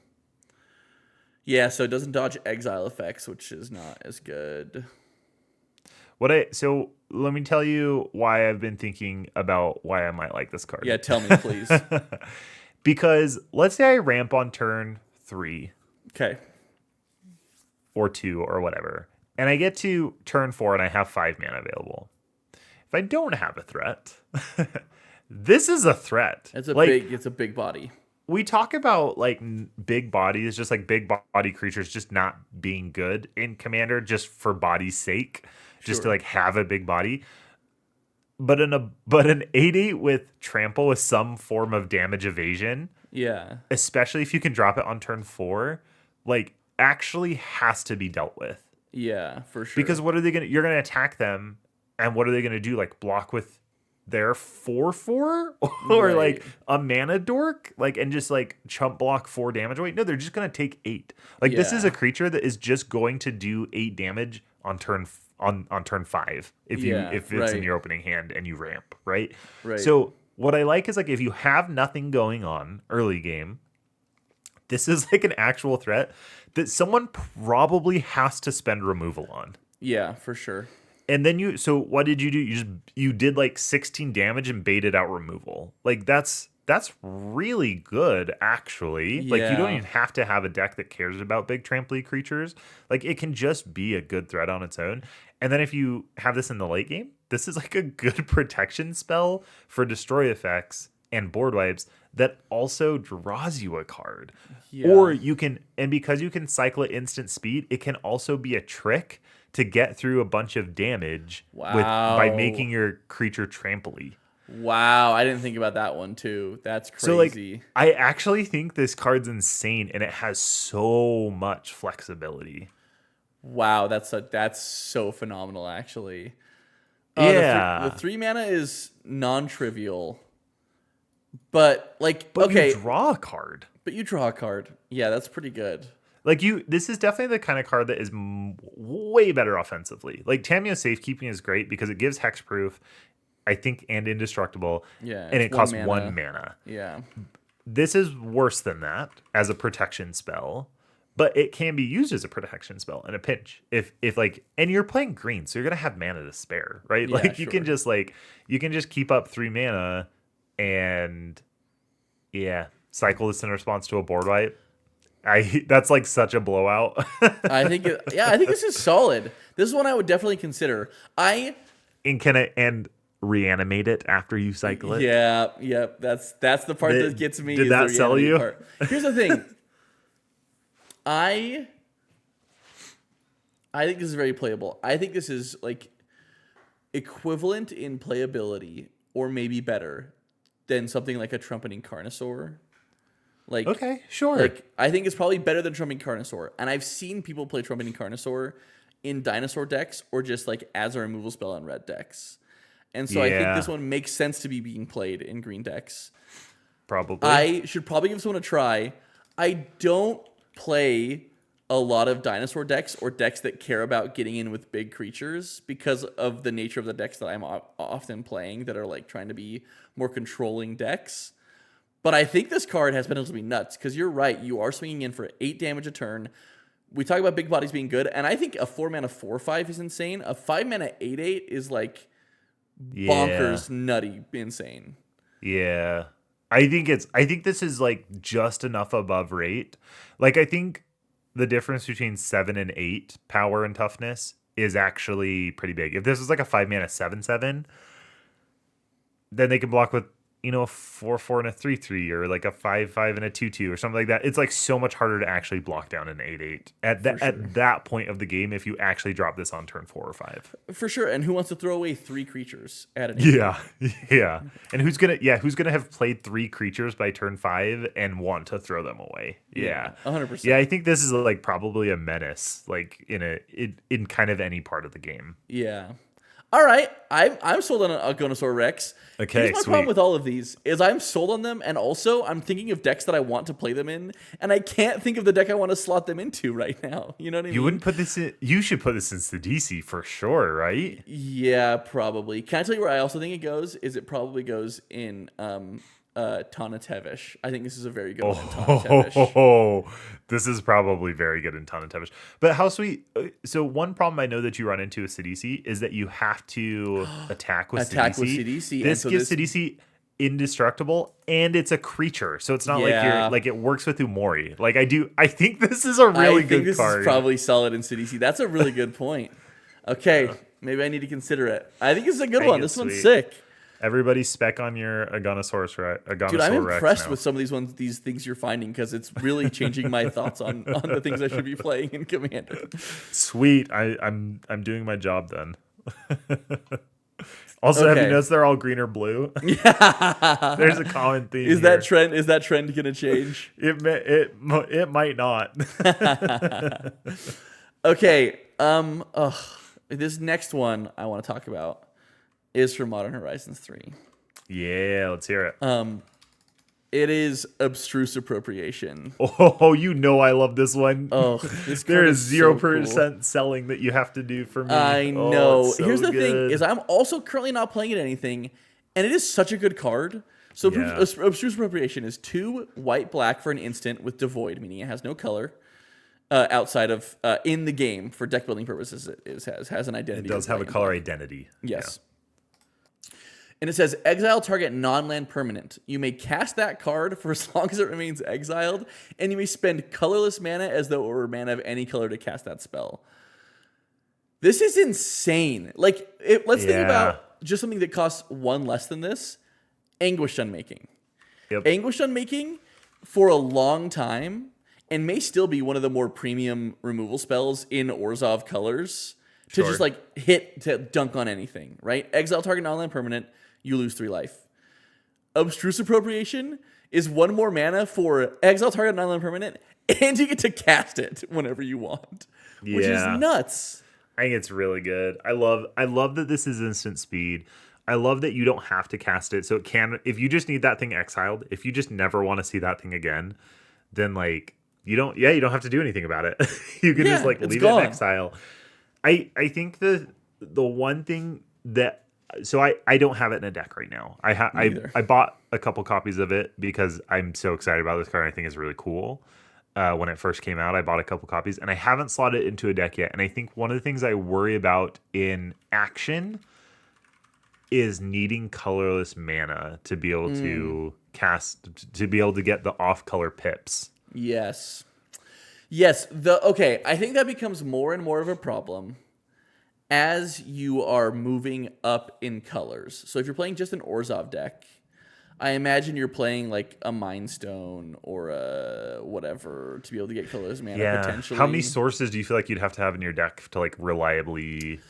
S1: Yeah, so it doesn't dodge exile effects, which is not as good.
S2: So let me tell you why I've been thinking about why I might like this card.
S1: Yeah, tell me, please.
S2: Because let's say I ramp on turn 3.
S1: Okay.
S2: Or 2 or whatever, and I get to turn 4 and I have 5 mana available. If I don't have a threat, this is a threat.
S1: It's a big body.
S2: We talk about like big bodies, just like big body creatures just not being good in Commander just for body's sake, just to like have a big body. But an 8/8 with trample with some form of damage evasion,
S1: yeah,
S2: especially if you can drop it on turn 4, like actually has to be dealt with.
S1: Yeah, for sure.
S2: Because what are they you're gonna attack them, and what are they gonna do? Like block with their 4/4 or
S1: Right.
S2: like a mana dork, like, and just like chump block 4 damage away? No, they're just gonna take 8. Like this is
S1: Yeah.
S2: a creature that is just going to do 8 damage on turn 5 if it's in your opening hand and you ramp, right?
S1: Right.
S2: So what I like is like if you have nothing going on early game, this is like an actual threat that someone probably has to spend removal on.
S1: Yeah, for sure.
S2: And then so what did you do? You did like 16 damage and baited out removal. Like that's really good, actually. Like you don't
S1: Yeah.
S2: even have to have a deck that cares about big tramply creatures. Like it can just be a good threat on its own. And then if you have this in the late game, this is like a good protection spell for destroy effects and board wipes that also draws you a card.
S1: Yeah.
S2: Or you can, and because you can cycle at instant speed, it can also be a trick to get through a bunch of damage by
S1: Wow.
S2: making your creature tramply.
S1: Wow, I didn't think about that one too. That's crazy.
S2: So like, I actually think this card's insane, and it has so much flexibility.
S1: Wow, that's so phenomenal, actually.
S2: Yeah.
S1: The 3 mana is non-trivial, but like
S2: But
S1: okay,
S2: you draw a card.
S1: but you draw a card. Yeah, that's pretty good.
S2: Like this is definitely the kind of card that is way better offensively. Like Tamiyo Safekeeping is great because it gives hexproof, I think, and indestructible.
S1: Yeah,
S2: and
S1: it's
S2: it costs
S1: 1
S2: 1
S1: mana.
S2: mana.
S1: Yeah.
S2: This is worse than that as a protection spell, but it can be used as a protection spell in a pinch. If like, and you're playing green, so you're gonna have mana to spare, right?
S1: Yeah,
S2: Like you can
S1: sure.
S2: just keep up 3 mana and yeah, cycle this in response to a board wipe. That's like such a blowout.
S1: I think I think this is solid. This is one I would definitely consider.
S2: And reanimate it after you cycle it.
S1: Yeah. That's the part that gets me.
S2: Did
S1: is
S2: that
S1: the
S2: sell
S1: reality
S2: you?
S1: Part. Here's the thing. I think this is very playable. I think this is like equivalent in playability, or maybe better than something like a Trumpeting Carnosaur. Like,
S2: Okay, sure.
S1: Like, I think it's probably better than Trumpeting Carnosaur. And I've seen people play Trumpeting Carnosaur in dinosaur decks or just like as a removal spell on red decks. And so I think this one makes sense to be being played in green decks.
S2: Probably.
S1: I should probably give this one a try. I don't play a lot of dinosaur decks or decks that care about getting in with big creatures because of the nature of the decks that I'm often playing that are like trying to be more controlling decks. But I think this card has potential to be nuts because you're right. You are swinging in for 8 damage a turn. We talk about big bodies being good, and I think a 4-mana 4/5 is insane. A 5-mana 8/8 is like bonkers, nutty, insane.
S2: Yeah. I think this is like just enough above rate. Like I think the difference between 7 and 8 power and toughness is actually pretty big. If this was like a 5-mana 7/7, then they can block with, a 4/4 and a 3/3, or like a 5/5 and a 2/2 or something like that. It's like so much harder to actually block down an 8/8 at that point of the game if you actually drop this on turn 4 or 5.
S1: For sure. And who wants to throw away 3 creatures at an
S2: Yeah. And who's gonna have played 3 creatures by turn 5 and want to throw them away? Yeah.
S1: 100%.
S2: Yeah, I think this is like probably a menace, like in kind of any part of the game.
S1: Yeah. All right, I'm sold on a Gonosaur Rex.
S2: Okay,
S1: Here's my problem with all of these is I'm sold on them, and also I'm thinking of decks that I want to play them in, and I can't think of the deck I want to slot them into right now. You know what I mean?
S2: You wouldn't put this in. You should put this in DC for sure, right?
S1: Yeah, probably. Can I tell you where I also think it goes? Is it probably goes in Tanatevish. I think this is a very good one in Tanatevish.
S2: This is probably very good in Tanatevish. But how sweet. So one problem I know that you run into with Sidisi is that you have to attack with Sidisi. This gives Sidisi indestructible, and it's a creature. So it's not like it works with Umori. I think this is a really good
S1: this
S2: card.
S1: Is probably solid in Sidisi. That's a really good point. Okay, maybe I need to consider it. I think this is a good one. This one's sick.
S2: Everybody spec on your Agonosaurus Rex.
S1: Dude, I'm impressed with some of these things you're finding because it's really changing my thoughts on the things I should be playing in Commander.
S2: Sweet, I'm doing my job then. Also, have you noticed they're all green or blue? Yeah, there's a common theme.
S1: Is that trend gonna change?
S2: It might not.
S1: Okay. This next one I want to talk about is from Modern Horizons 3.
S2: Yeah, let's hear it.
S1: It is Abstruse Appropriation.
S2: Oh, I love this one.
S1: Oh,
S2: there is 0% selling that you have to do for me.
S1: I know. Here's the thing: is I'm also currently not playing it anything, and it is such a good card. So Abstruse Appropriation is 2 white/black for an instant with devoid, meaning it has no color outside of in the game for deck building purposes. It has an identity.
S2: It does have a color identity.
S1: Yes. Yeah. And it says, exile target non-land permanent. You may cast that card for as long as it remains exiled, and you may spend colorless mana as though it were mana of any color to cast that spell. This is insane. Let's think about just something that costs 1 less than this. Anguished Unmaking.
S2: Yep.
S1: Anguished Unmaking for a long time, and may still be one of the more premium removal spells in Orzhov colors, to just hit to dunk on anything, right? Exile target non-land permanent. You lose 3 life. Abstruse Appropriation is 1 more mana for exile target non-land permanent, and you get to cast it whenever you want, which is nuts.
S2: I think it's really good. I love that this is instant speed. I love that you don't have to cast it, so it can. If you just need that thing exiled, if you just never want to see that thing again, then you don't have to do anything about it. You can just leave it in exile. I think the one thing that. So I don't have it in a deck right now. I bought a couple copies of it because I'm so excited about this card. I think it's really cool. When it first came out, I bought a couple copies, and I haven't slotted it into a deck yet. And I think one of the things I worry about in action is needing colorless mana to be able to cast, to be able to get the off-color pips.
S1: Yes. Yes. Okay, I think that becomes more and more of a problem as you are moving up in colors. So if you're playing just an Orzhov deck, I imagine you're playing like a Mind Stone or a whatever to be able to get colorless mana potentially.
S2: How many sources do you feel like you'd have to have in your deck to like reliably?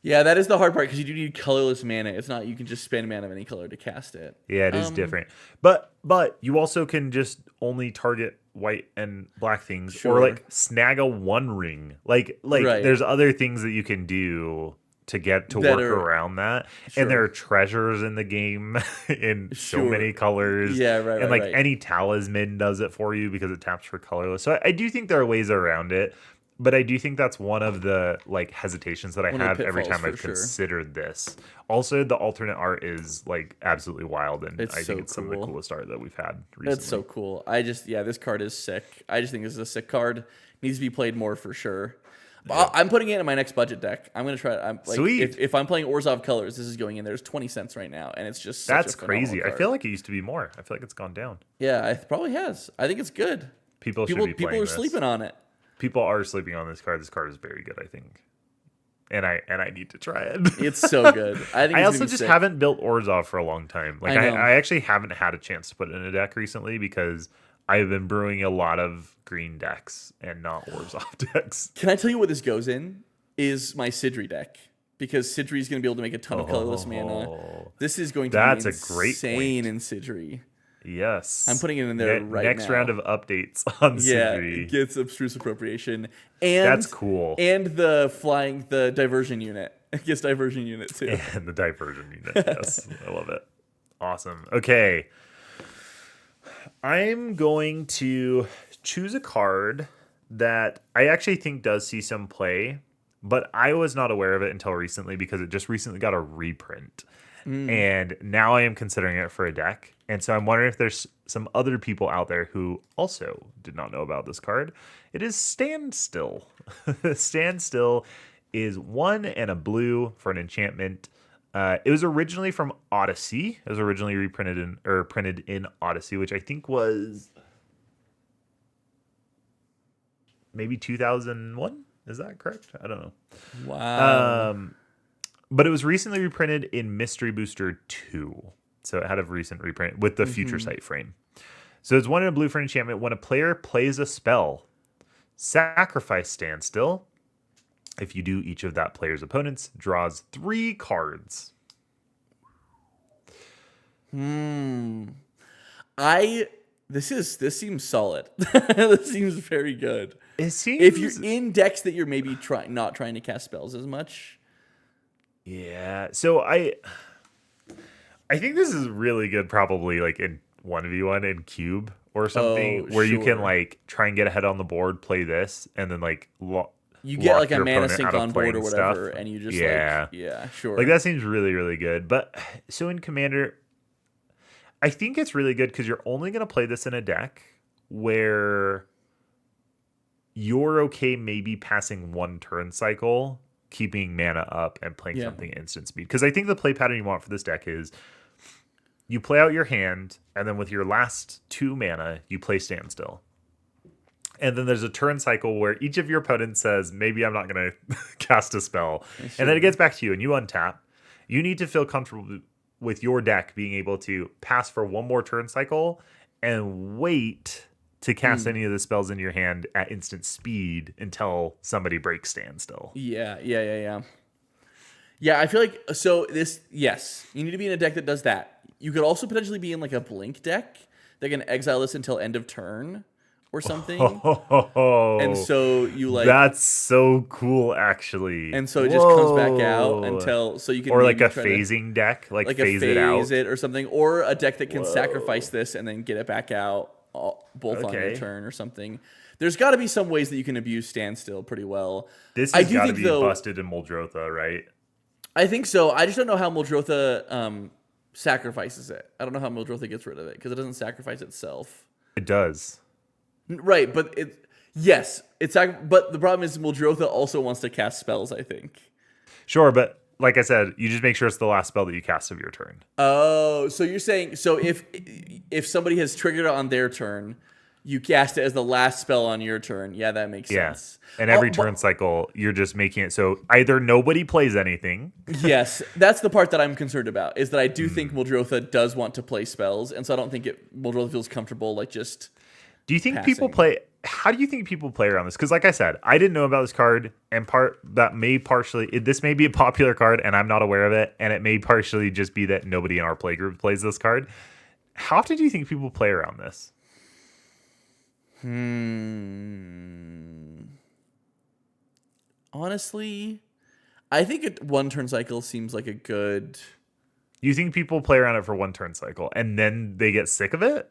S1: Yeah, that is the hard part because you do need colorless mana. It's not you can just spend mana of any color to cast it.
S2: Yeah, it is different. But you also can just only target white and black things, or like snag a one ring. Like
S1: Right.
S2: there's other things that you can do to get to work around that. And there are treasures in the game in so many colors.
S1: Yeah, right.
S2: And like
S1: right.
S2: any talisman does it for you because it taps for colorless. So I do think there are ways around it. But I do think that's one of the like hesitations that I have every time I've considered this. Also, the alternate art is like absolutely wild, and I think it's some of the coolest art that we've had recently.
S1: It's so cool. This card is sick. I just think this is a sick card. Needs to be played more for sure. Yeah. I'm putting it in my next budget deck. I'm gonna try.
S2: Sweet.
S1: If I'm playing Orzhov Colors, this is going in. There's 20 cents right now, and it's just
S2: that's crazy. I feel like it used to be more. I feel like it's gone down.
S1: Yeah, it probably has. I think it's good. People are sleeping on it.
S2: People are sleeping on this card. This card is very good, I think. And I need to try it.
S1: It's so good. I
S2: also just haven't built Orzhov for a long time. Like I actually haven't had a chance to put it in a deck recently because I've been brewing a lot of green decks and not Orzhov decks.
S1: Can I tell you what this goes in? Is my Sidri deck. Because Sidri is going to be able to make a ton of colorless mana. This is going to be insane in Sidri.
S2: Yes.
S1: I'm putting it in there right
S2: next
S1: now.
S2: round of updates on Sidri.
S1: It gets Abstruse Appropriation. And
S2: that's cool.
S1: And the diversion unit. It gets diversion unit too.
S2: And the diversion unit, yes. I love it. Awesome. Okay. I'm going to choose a card that I actually think does see some play, but I was not aware of it until recently because it just recently got a reprint. And now I am considering it for a deck. And so I'm wondering if there's some other people out there who also did not know about this card. It is Standstill. Standstill is 1 and a blue for an enchantment. It was originally from Odyssey. It was originally printed in Odyssey, which I think was maybe 2001. Is that correct? I don't know.
S1: Wow.
S2: But it was recently reprinted in Mystery Booster 2. So it had a recent reprint with the Future Sight frame. So it's 1 and a blue for an enchantment. When a player plays a spell, sacrifice Standstill. If you do, each of that player's opponents draws 3 cards.
S1: This seems solid. This seems very good.
S2: It seems
S1: if you're in decks that you're maybe not trying to cast spells as much.
S2: Yeah. So I think this is really good probably like in 1v1 in Cube or something where you can like try and get ahead on the board, play this, and then like
S1: you get like a mana sink on board or whatever, and you just sure.
S2: Like that seems really, really good. But so in Commander, I think it's really good because you're only going to play this in a deck where you're okay maybe passing 1 turn cycle, keeping mana up and playing something instant speed. Because I think the play pattern you want for this deck is you play out your hand, and then with your last 2 mana, you play Standstill. And then there's a turn cycle where each of your opponents says, maybe I'm not going to cast a spell. And then it gets back to you, and you untap. You need to feel comfortable with your deck being able to pass for 1 more turn cycle and wait to cast any of the spells in your hand at instant speed until somebody breaks Standstill.
S1: Yeah, I feel like you need to be in a deck that does that. You could also potentially be in like a blink deck that can exile this until end of turn or something. And so you like
S2: that's so cool actually.
S1: And so it just comes back out until you can
S2: like a phasing deck, like phase it out
S1: or something, or a deck that can sacrifice this and then get it back out both on your turn or something. There's got to be some ways that you can abuse Standstill pretty well.
S2: This has got to be busted in Muldrotha, right?
S1: I think so. I just don't know how Muldrotha sacrifices it. I don't know how Muldrotha gets rid of it because it doesn't sacrifice itself.
S2: It does.
S1: Right, but but the problem is Muldrotha also wants to cast spells, I think.
S2: Sure, but like I said, you just make sure it's the last spell that you cast of your turn.
S1: Oh, so you're saying so if somebody has triggered it on their turn, you cast it as the last spell on your turn. Yeah, that makes sense.
S2: And every turn cycle, you're just making it so either nobody plays anything.
S1: Yes, that's the part that I'm concerned about. Is that I do think Muldrotha does want to play spells, and so I don't think Muldrotha feels comfortable like just.
S2: Do you think
S1: passing.
S2: people play? How do you think people play around this? Because, like I said, I didn't know about this card, and this may be a popular card, and I'm not aware of it, and it may partially just be that nobody in our playgroup plays this card. How often do you think people play around this?
S1: Honestly, I think one turn cycle seems like a good.
S2: You think people play around it for one turn cycle, and then they get sick of it?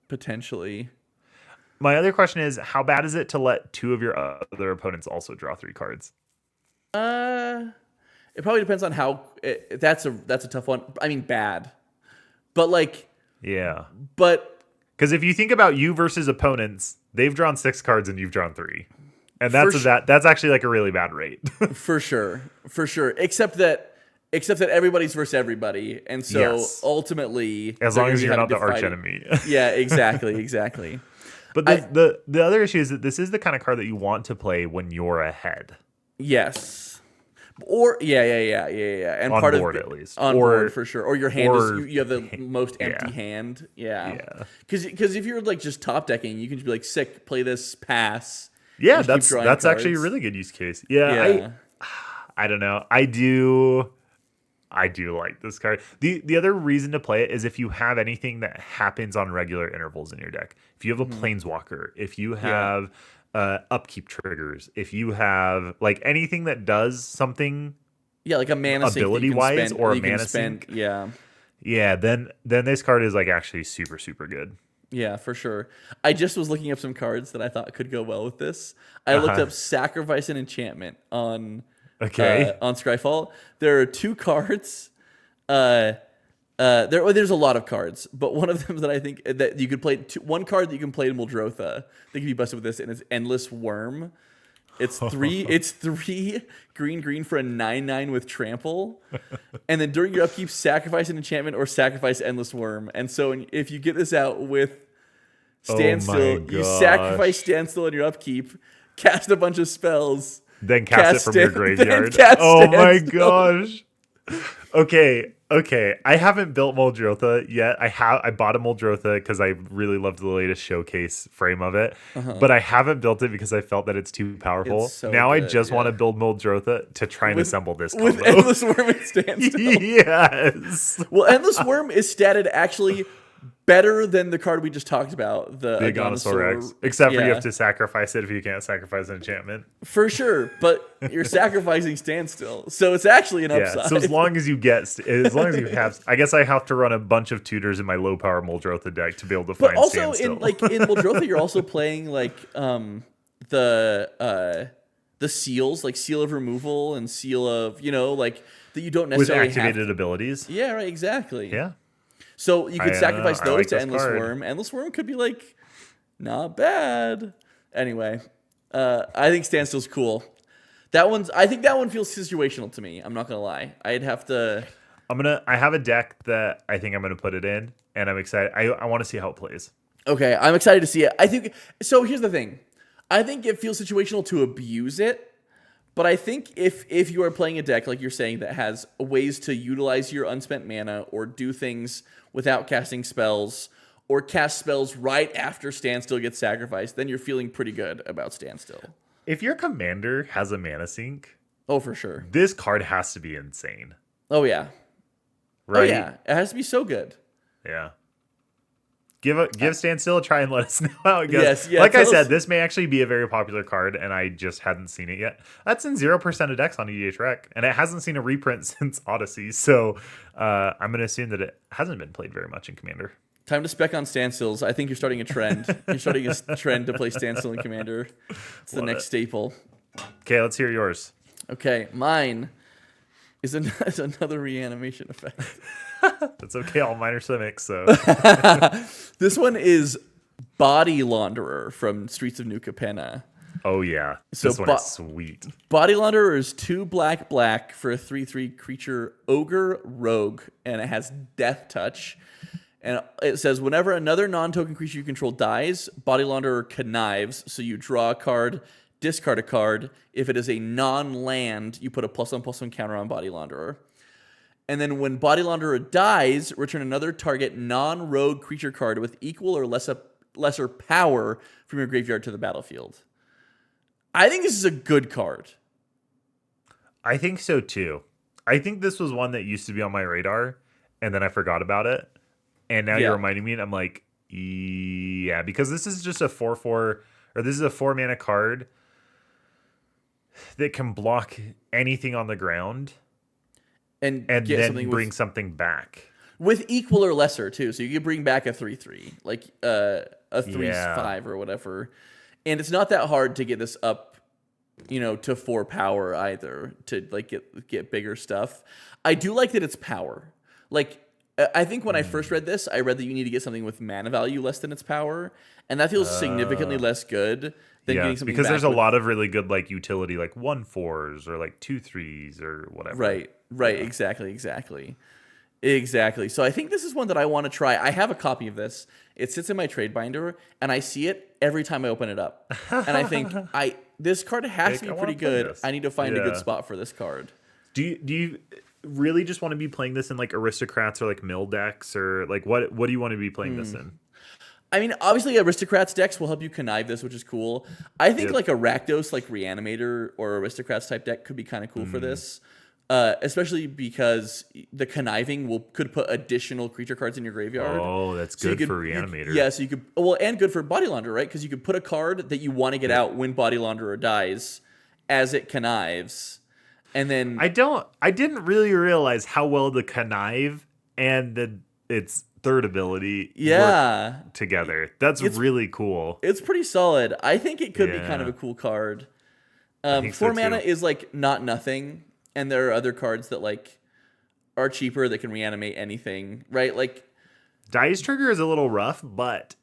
S1: Potentially.
S2: My other question is, how bad is it to let two of your other opponents also draw 3 cards?
S1: It probably depends on how. That's a tough one. I mean, bad, but like.
S2: Yeah.
S1: But
S2: because if you think about you versus opponents, they've drawn 6 cards and you've drawn 3, and that's actually like a really bad rate.
S1: For sure. Except that everybody's versus everybody, and so ultimately,
S2: as long as you're not the arch enemy.
S1: Yeah, exactly.
S2: But the other issue is that this is the kind of card that you want to play when you're ahead.
S1: Yes. Or yeah, and
S2: on
S1: part
S2: board
S1: of
S2: at least,
S1: on board for sure. Or your hand is you have the most empty
S2: yeah.
S1: hand. Yeah. Because if you're like just top decking, you can just be like, sick, play this, pass.
S2: Yeah, that's actually a really good use case. Yeah. I don't know. I do like this card. The other reason to play it is if you have anything that happens on regular intervals in your deck. If you have a planeswalker, if you have upkeep triggers, if you have like anything that does something,
S1: like a mana
S2: ability wise or a mana sink, then this card is like actually super super good.
S1: Yeah, for sure. I just was looking up some cards that I thought could go well with this. I looked up Sacrifice and Enchantment on Scryfall. There are 2 cards. There's a lot of cards, but one of them that I think that you could play. One card that you can play in Muldrotha that can be busted with this, and it's Endless Worm. It's 3. It's 3 green for a 9/9 with trample, and then during your upkeep, sacrifice an enchantment or sacrifice Endless Worm. And so if you get this out with Standstill, you sacrifice Standstill in your upkeep, cast a bunch of spells.
S2: Then cast it from your graveyard.
S1: Oh my
S2: gosh. Okay. I haven't built Muldrotha yet. I bought a Muldrotha because I really loved the latest showcase frame of it. But I haven't built it because I felt that it's too powerful.
S1: It's so
S2: now
S1: good,
S2: I just want to build Muldrotha to try and assemble this combo.
S1: With Endless Worm and Standstill.
S2: Yes.
S1: Well, Endless Worm is statted actually better than the card we just talked about, the
S2: Aganosaur X. Except for you have to sacrifice it if you can't sacrifice an enchantment.
S1: For sure, but you're sacrificing Standstill, so it's actually an upside.
S2: So as long as you have, I guess I have to run a bunch of tutors in my low power Muldrotha deck to be able to find Standstill.
S1: But also in Muldrotha, you're also playing like the seals, like Seal of Removal and Seal of that you don't necessarily
S2: with activated abilities.
S1: Yeah, right, exactly.
S2: Yeah.
S1: So you could sacrifice those to Endless
S2: card.
S1: Worm. Endless Worm could be like not bad. Anyway, I think Standstill's cool. I think that one feels situational to me. I'm not gonna lie. I'd have to.
S2: I have a deck that I think I'm gonna put it in, and I'm excited. I want to see how it plays.
S1: Okay, I'm excited to see it. I think so. Here's the thing. I think it feels situational to abuse it. But I think if you are playing a deck, like you're saying, that has ways to utilize your unspent mana or do things without casting spells or cast spells right after Standstill gets sacrificed, then you're feeling pretty good about Standstill.
S2: If your commander has a mana sink,
S1: oh, for sure,
S2: this card has to be insane.
S1: Oh, yeah.
S2: Right?
S1: Oh, yeah. It has to be so good.
S2: Yeah. Give Standstill a try and let us know how it goes.
S1: Yes, yeah,
S2: like I said, this may actually be a very popular card, and I just hadn't seen it yet. That's in 0% of decks on EDH Rec, and it hasn't seen a reprint since Odyssey, so I'm going to assume that it hasn't been played very much in Commander.
S1: Time to spec on Standstills. I think you're starting a trend. You're starting a trend to play Standstill in Commander. It's the next staple.
S2: Okay, let's hear yours.
S1: Okay, mine is another reanimation effect.
S2: That's okay. All mine are Simics, so.
S1: This one is Body Launderer from Streets of New Capenna.
S2: Oh yeah,
S1: So
S2: this one is sweet.
S1: Body Launderer is 2 black for a 3/3 creature ogre rogue, and it has Death Touch. And it says whenever another non-token creature you control dies, Body Launderer connives. So you draw a card, discard a card. If it is a non-land, you put a +1/+1 counter on Body Launderer. And then when Body Launderer dies, return another target non-rogue creature card with equal or lesser power from your graveyard to the battlefield. I think this is a good card.
S2: I think so too. I think this was one that used to be on my radar, and then I forgot about it. And now you're reminding me, and I'm like, yeah, because this is just a 4/4, or this is a 4-mana card that can block anything on the ground
S1: And
S2: and
S1: get
S2: then
S1: something
S2: bring something back.
S1: with equal or lesser too. So you can bring back a 3/3, like a 3/5 or whatever. And it's not that hard to get this up, to 4 power either, to like get bigger stuff. I do like that it's power. Like I think when I first read this, I read that you need to get something with mana value less than its power, and that feels significantly less good than getting something
S2: because
S1: back
S2: there's a
S1: with,
S2: lot of really good like utility, like 1/4s or like 2/3s or whatever.
S1: Right, exactly. So I think this is one that I want to try. I have a copy of this. It sits in my trade binder, and I see it every time I open it up. And I think this card has to be pretty good. I need to find a good spot for this card.
S2: Do you really just want to be playing this in like aristocrats or like mill decks, or like what do you want to be playing this in?
S1: I mean, obviously, aristocrats decks will help you connive this, which is cool. I think like a Rakdos, like Reanimator or aristocrats type deck could be kind of cool for this, especially because the conniving could put additional creature cards in your graveyard.
S2: Oh, that's good for Reanimator.
S1: So you could and good for Body Launderer, right? Because you could put a card that you want to get out when Body Launderer dies, as it connives. And then
S2: I didn't really realize how well the connive and its third ability work together. That's really cool.
S1: It's pretty solid. I think it could be kind of a cool card. 4 mana is like not nothing, and there are other cards that like are cheaper that can reanimate anything, right? Like
S2: Dice Trigger is a little rough, but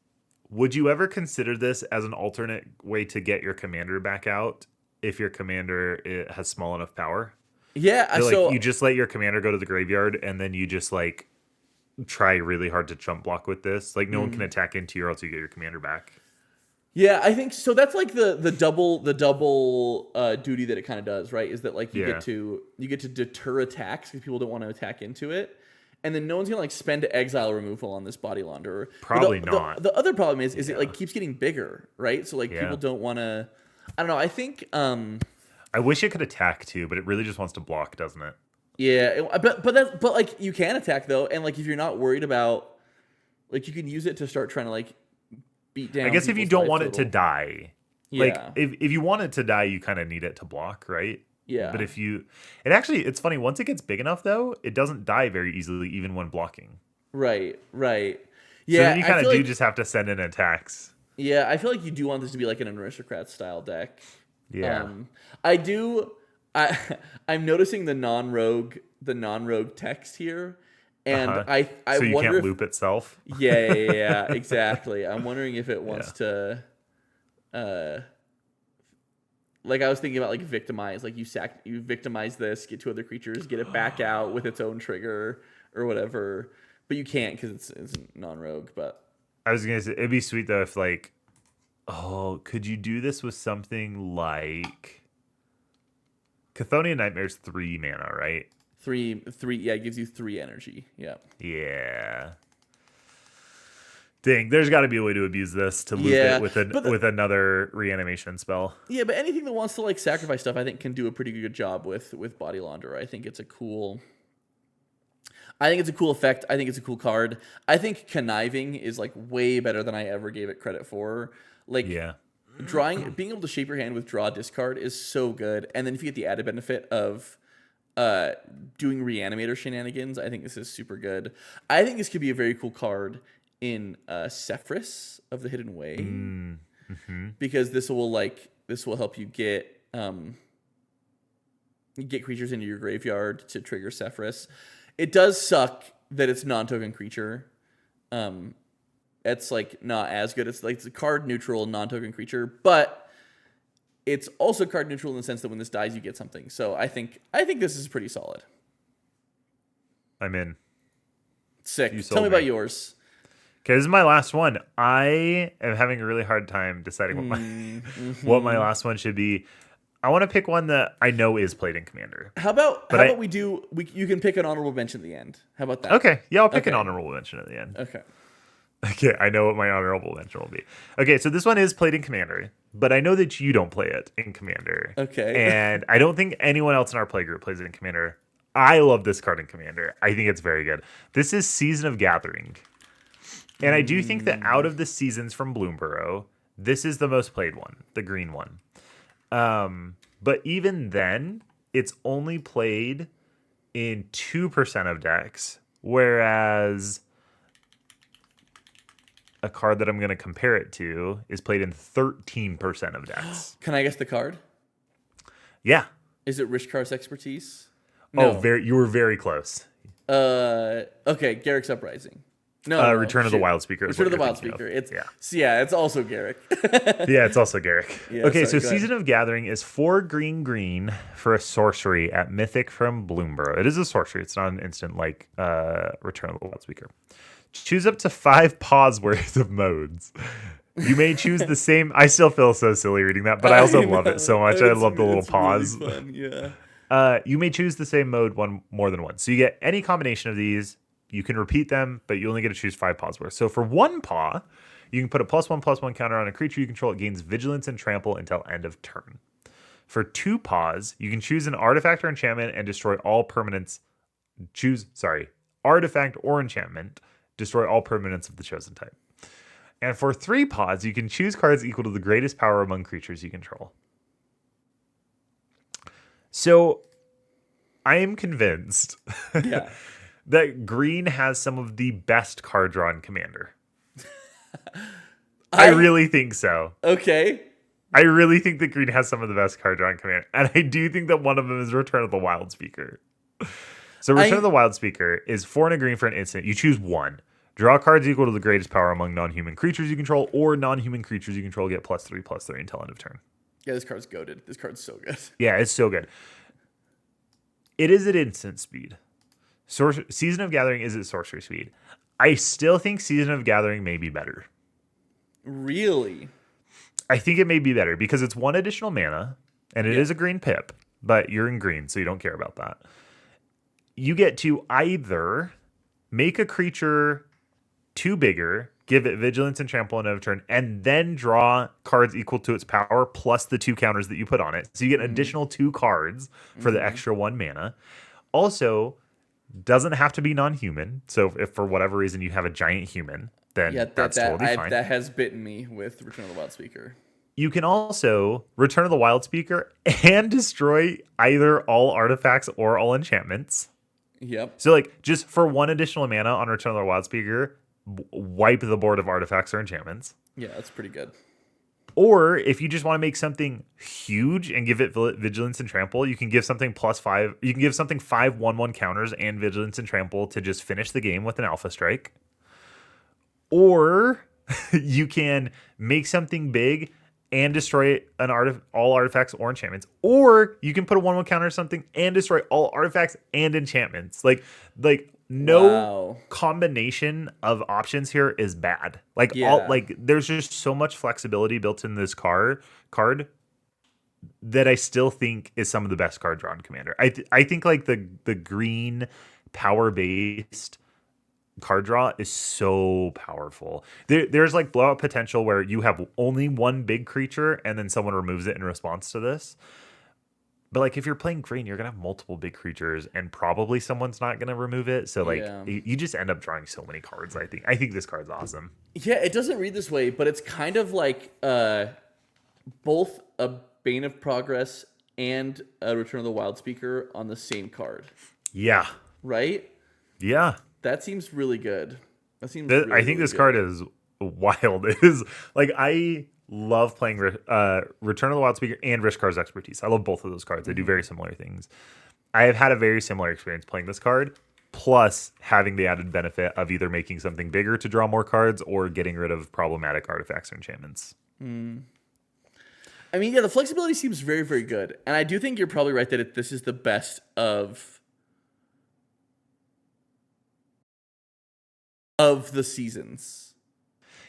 S2: would you ever consider this as an alternate way to get your commander back out? If your commander has small enough power, so you just let your commander go to the graveyard, and then you just like try really hard to jump block with this. Like no one can attack into you, or else you get your commander back.
S1: Yeah, I think so. That's like the double duty that it kind of does, right? Is that like you get to deter attacks because people don't want to attack into it, and then no one's gonna like spend exile removal on this Body Launderer.
S2: Probably not.
S1: The other problem is it like keeps getting bigger, right? So like people don't want to. I don't know. I think
S2: I wish it could attack too, but it really just wants to block, doesn't it?
S1: Yeah, but like you can attack though, and like if you're not worried about, like you can use it to start trying to like beat down.
S2: I guess if you don't want it to die, like
S1: Yeah.
S2: if you want it to die, you kind of need it to block, right?
S1: Yeah.
S2: But it's funny, once it gets big enough though, it doesn't die very easily, even when blocking.
S1: Right. Yeah.
S2: So then you kind of do
S1: like,
S2: just have to send in attacks.
S1: Yeah, I feel like you do want this to be like an aristocrat style deck.
S2: Yeah.
S1: I do. I'm noticing the non-rogue text here, and I
S2: so you
S1: wonder
S2: can't
S1: if,
S2: loop itself.
S1: Yeah, exactly. I'm wondering if it wants to, like I was thinking about like victimize, like you victimize this, get 2 other creatures, get it back out with its own trigger or whatever, but you can't because it's non-rogue. But
S2: I was gonna say it'd be sweet though if like, could you do this with something like Chthonian Nightmare's 3 mana, right?
S1: 3, yeah, it gives you 3 energy. Yeah.
S2: Yeah. Dang, there's got to be a way to abuse this to loop it with another reanimation spell.
S1: Yeah, but anything that wants to like sacrifice stuff, I think can do a pretty good job with Body Launderer. I think it's a cool effect. I think it's a cool card. I think conniving is like way better than I ever gave it credit for. Like being able to shape your hand with draw discard is so good. And then if you get the added benefit of doing reanimator shenanigans, I think this is super good. I think this could be a very cool card in Sephris of the Hidden Way, because this will help you get creatures into your graveyard to trigger Sephris. It does suck that it's non-token creature. It's like not as good. It's like it's a card neutral non-token creature, but it's also card neutral in the sense that when this dies, you get something. So I think this is pretty solid.
S2: I'm in.
S1: Sick.
S2: You
S1: Tell me
S2: sold
S1: about
S2: me.
S1: yours.
S2: Okay, this is my last one. I am having a really hard time deciding what my last one should be. I want to pick one that I know is played in Commander.
S1: How about you can pick an honorable mention at the end. How about that?
S2: Okay, yeah, I'll pick an
S1: Okay.
S2: honorable mention at the end.
S1: Okay.
S2: Okay, I know what my honorable mention will be. Okay, so this one is played in Commander, but I know that you don't play it in Commander.
S1: Okay.
S2: And I don't think anyone else in our play group plays it in Commander. I love this card in Commander. I think it's very good. This is Season of Gathering. And I do think that out of the seasons from Bloomburrow, this is the most played one, the green one. But even then, it's only played in 2% of decks, whereas a card that I'm going to compare it to is played in 13% of decks.
S1: Can I guess the card?
S2: Yeah.
S1: Is it Rishkar's Expertise?
S2: Oh, you were very close.
S1: Okay, Garrick's Uprising. No,
S2: Return of the Wild Speaker.
S1: Return of the Wild Speaker. It's also Garrick.
S2: Yeah, it's also Garrick.
S1: Yeah,
S2: okay,
S1: sorry,
S2: so Season of Gathering is 4 green for a sorcery at Mythic from Bloomburrow. It is a sorcery. It's not an instant like Return of the Wild Speaker. Choose up to 5 pause worth of modes. You may choose the same. I still feel so silly reading that, but I also love it so much. I love the little pause.
S1: Really fun, yeah.
S2: You may choose the same mode more than once. So you get any combination of these. You can repeat them, but you only get to choose 5 paws worth. So for 1 paw, you can put a +1/+1 counter on a creature you control. It gains Vigilance and Trample until end of turn. For 2 paws, you can choose an artifact or enchantment and destroy all permanents. Artifact or enchantment. Destroy all permanents of the chosen type. And for 3 paws, you can choose cards equal to the greatest power among creatures you control. So I am convinced
S1: Yeah.
S2: that green has some of the best card draw in Commander.
S1: I
S2: I really think so.
S1: Okay.
S2: I really think that green has some of the best card draw in Commander. And I do think that one of them is Return of the Wild Speaker. So Return of the Wild Speaker is 4 and a green for an instant. You choose 1. Draw cards equal to the greatest power among non-human creatures you control, or non-human creatures you control get +3/+3 until end of turn.
S1: Yeah, this card's goated. This card's so good.
S2: Yeah, it's so good. It is at instant speed. Season of Gathering is at sorcery speed. I still think Season of Gathering may be better.
S1: Really?
S2: I think it may be better because it's 1 additional mana, and it is a green pip, but you're in green, so you don't care about that. You get to either make a creature 2 bigger, give it Vigilance and Trample on end of turn, and then draw cards equal to its power plus the 2 counters that you put on it. So you get an additional 2 cards for the extra 1 mana. Also, doesn't have to be non-human. So if for whatever reason you have a giant human, then that's totally fine.
S1: That has bitten me with Return of the Wild Speaker.
S2: You can also Return of the Wild Speaker and destroy either all artifacts or all enchantments.
S1: Yep.
S2: So like just for 1 additional mana on Return of the Wild Speaker, wipe the board of artifacts or enchantments.
S1: Yeah, that's pretty good.
S2: Or if you just want to make something huge and give it Vigilance and Trample, you can give something +5. You can give something 5/1/1 counters and Vigilance and Trample to just finish the game with an Alpha Strike. Or you can make something big and destroy all artifacts or enchantments. Or you can put a 1/1 counter or something and destroy all artifacts and enchantments. Like no combination of options here is bad. There's just so much flexibility built in this card that I still think is some of the best card draw in Commander. I think like the green power based card draw is so powerful. There's like blowout potential where you have only 1 big creature and then someone removes it in response to this. But like if you're playing green, you're gonna have multiple big creatures, and probably someone's not gonna remove it. So like you just end up drawing so many cards. I think this card's awesome.
S1: Yeah, it doesn't read this way, but it's kind of like both a Bane of Progress and a Return of the Wild Speaker on the same card.
S2: Yeah.
S1: Right?
S2: Yeah.
S1: That seems really good.
S2: I think this card is wild. It is like I love playing Return of the Wild Speaker and Rishkar's Expertise. I love both of those cards. They do very similar things. I have had a very similar experience playing this card, plus having the added benefit of either making something bigger to draw more cards or getting rid of problematic artifacts or enchantments.
S1: I mean, yeah, the flexibility seems very, very good. And I do think you're probably right that this is the best of the seasons.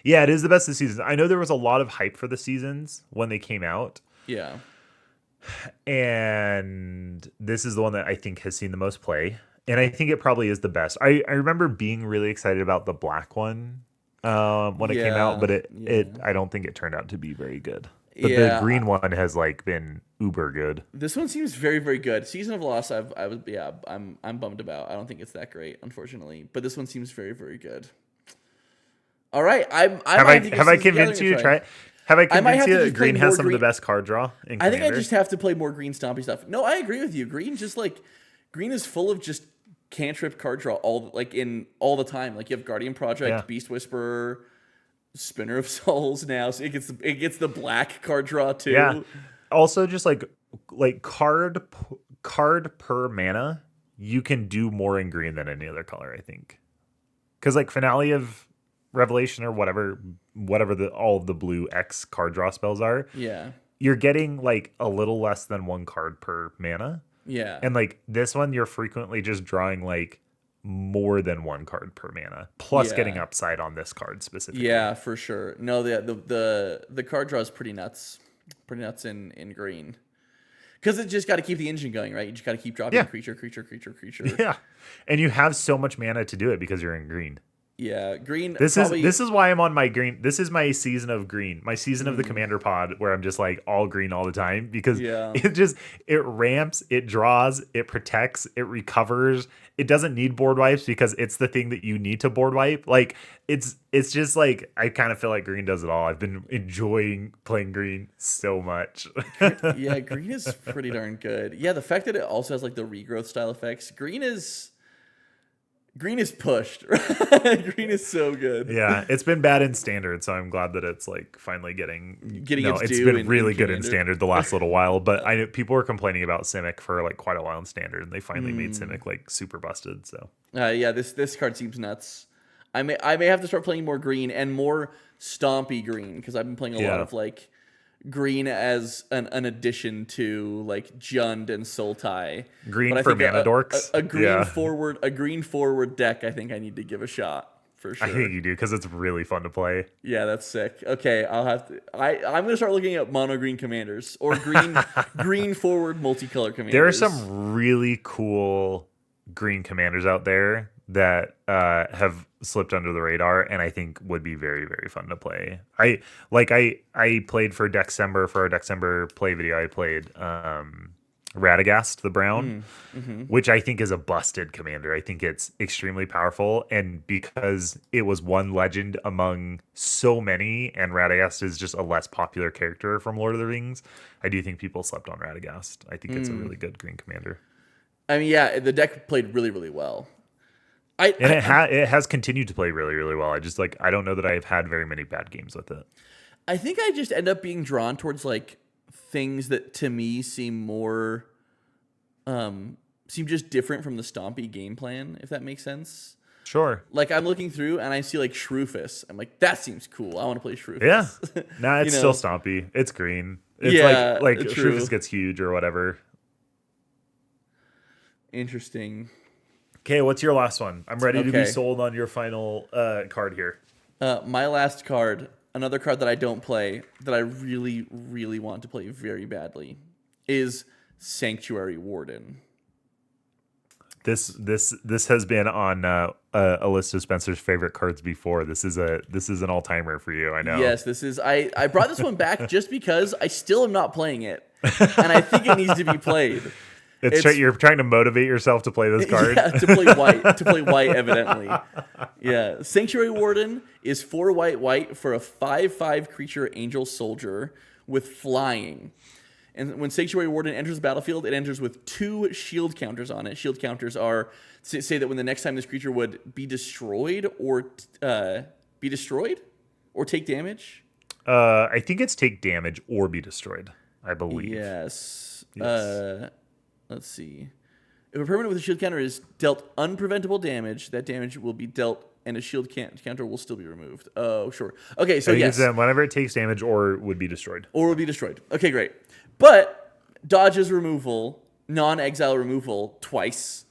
S2: Yeah, it is the best of the seasons. I know there was a lot of hype for the seasons when they came out.
S1: Yeah.
S2: And this is the one that I think has seen the most play. And I think it probably is the best. I remember being really excited about the black one when it came out, but I don't think it turned out to be very good. But the green one has like been uber good.
S1: This one seems very, very good. Season of Lost, I'm bummed about. I don't think it's that great, unfortunately. But this one seems very, very good. All right,
S2: have I convinced you to try it? Have I convinced you that green has some of the best card draw in Commander?
S1: I think I just have to play more green stompy stuff. No, I agree with you. Green is full of just cantrip card draw all the time. Like you have Guardian Project, Beast Whisperer, Spinner of Souls now, so it gets the black card draw too.
S2: Yeah. Also, just like card per mana, you can do more in green than any other color, I think. Because like Finale of Revelation or whatever all of the blue X card draw spells are.
S1: Yeah.
S2: You're getting like a little less than one card per mana.
S1: Yeah.
S2: And like this one, you're frequently just drawing like more than one card per mana, plus getting upside on this card specifically.
S1: Yeah, for sure. No, the card draw is pretty nuts. Pretty nuts in green. Because it just got to keep the engine going, right? You just got to keep dropping creature.
S2: Yeah. And you have so much mana to do it because you're in green.
S1: Yeah, green.
S2: This is why I'm on my green. This is my season of green. My season of the Commander Pod, where I'm just like all green all the time because it ramps, it draws, it protects, it recovers. It doesn't need board wipes because it's the thing that you need to board wipe. Like it's just like I kind of feel like green does it all. I've been enjoying playing green so much.
S1: Yeah, green is pretty darn good. Yeah, the fact that it also has like the regrowth style effects. Green is pushed. Green is so good.
S2: Yeah, it's been bad in standard, so I'm glad that it's like finally getting it's been really good in standard the last little while. But I know people were complaining about Simic for like quite a while in standard, and they finally made Simic like super busted. So
S1: yeah, this card seems nuts. I may have to start playing more green and more stompy green because I've been playing a lot of like green as an addition to like Jund and Sultai.
S2: Green for mana dorks.
S1: A green forward deck. I think I need to give a shot for sure.
S2: I think you do because it's really fun to play.
S1: Yeah, that's sick. Okay, I'll have to. I'm gonna start looking at mono green commanders or green forward multicolor commanders.
S2: There are some really cool green commanders out there that have slipped under the radar and I think would be very, very fun to play. I played for December for our December play video. I played Radagast the Brown, which I think is a busted commander. I think it's extremely powerful, and because it was one legend among so many, and Radagast is just a less popular character from Lord of the Rings, I do think people slept on Radagast. I think it's a really good green commander.
S1: I mean, yeah, the deck played really, really well.
S2: It has continued to play really, really well. I don't know that I've had very many bad games with it.
S1: I think I just end up being drawn towards like things that to me seem just different from the Stompy game plan, if that makes sense.
S2: Sure.
S1: Like I'm looking through and I see like Shroofus. I'm like, that seems cool. I want to play Shroofus.
S2: Yeah. Nah, it's still Stompy. It's green. It's like Shroofus gets huge or whatever.
S1: Interesting.
S2: Okay, what's your last one? I'm ready to be sold on your final card here.
S1: My last card, another card that I don't play, that I really, really want to play very badly, is Sanctuary Warden.
S2: This has been on a list of Spencer's favorite cards before. This is an all-timer for you, I know.
S1: Yes, this is. I brought this one back just because I still am not playing it, and I think it needs to be played.
S2: You're trying to motivate yourself to play this card?
S1: Yeah, to play white. To play white, evidently. Yeah. Sanctuary Warden is 4 white for a 5/5 creature angel soldier with flying. And when Sanctuary Warden enters the battlefield, it enters with 2 shield counters on it. Shield counters are say that when the next time this creature would be destroyed or take damage.
S2: I think it's take damage or be destroyed, I believe.
S1: Yes. Let's see. If a permanent with a shield counter is dealt unpreventable damage, that damage will be dealt and a shield counter will still be removed. Oh, sure. Okay, so
S2: I think
S1: yes.
S2: it's whenever it takes damage or would be destroyed.
S1: Or will be destroyed. Okay, great. But dodges removal, non-exile removal twice.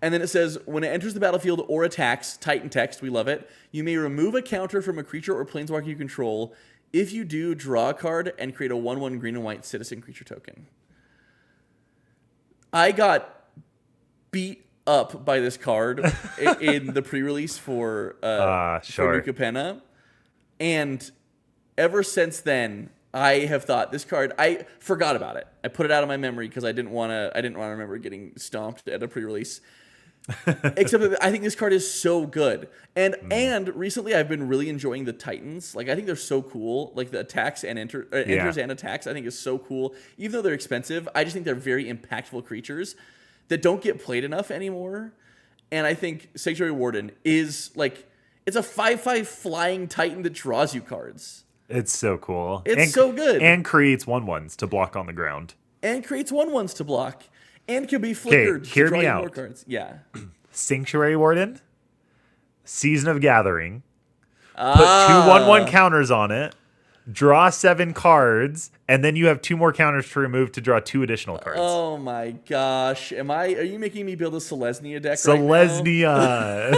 S1: And then it says, when it enters the battlefield or attacks, Titan text, we love it, you may remove a counter from a creature or planeswalker you control. If you do, draw a card and create a 1/1 green and white citizen creature token. I got beat up by this card in the pre-release for Nuka Penna. And ever since then, I have thought this card, I forgot about it. I put it out of my memory because I didn't want to remember getting stomped at a pre-release. Except that I think this card is so good. And recently I've been really enjoying the Titans. Like, I think they're so cool. Like, the attacks and enters and attacks, I think is so cool. Even though they're expensive, I just think they're very impactful creatures that don't get played enough anymore. And I think Sanctuary Warden is like, it's a 5/5 flying Titan that draws you cards.
S2: It's so cool.
S1: It's so good.
S2: And creates 1/1s to block on the ground.
S1: And creates 1/1s to block. And can be flickered to draw you more cards. Yeah.
S2: Sanctuary Warden, Season of Gathering, put 2/1/1 counters on it, draw 7 cards, and then you have 2 more counters to remove to draw 2 additional cards.
S1: Oh my gosh. Are you making me build a Selesnya deck
S2: Selesnya.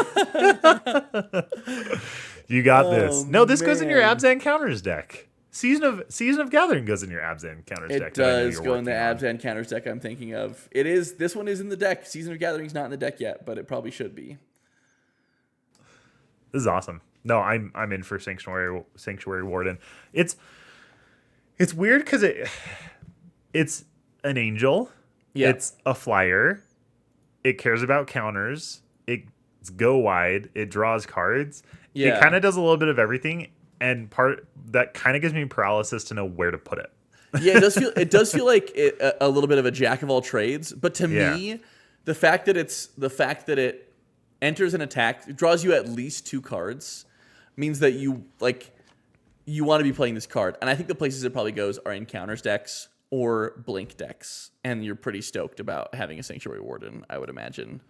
S2: You got this. No, this goes in your Abzan counters deck. Season of Gathering goes in your Abzan counters deck.
S1: It does go in the Abzan counters deck I'm thinking of. It is. This one is in the deck. Season of Gathering's not in the deck yet, but it probably should be.
S2: This is awesome. No, I'm in for Sanctuary Warden. It's weird because it's an angel. Yeah. It's a flyer. It cares about counters. It's go wide. It draws cards. Yeah. It kind of does a little bit of everything. And part that kind of gives me paralysis to know where to put it.
S1: Yeah, it does feel like a little bit of a jack of all trades. But to me, the fact that it enters an attack, it draws you at least 2 cards, means that you want to be playing this card. And I think the places it probably goes are in counters decks or blink decks, and you're pretty stoked about having a Sanctuary Warden, I would imagine.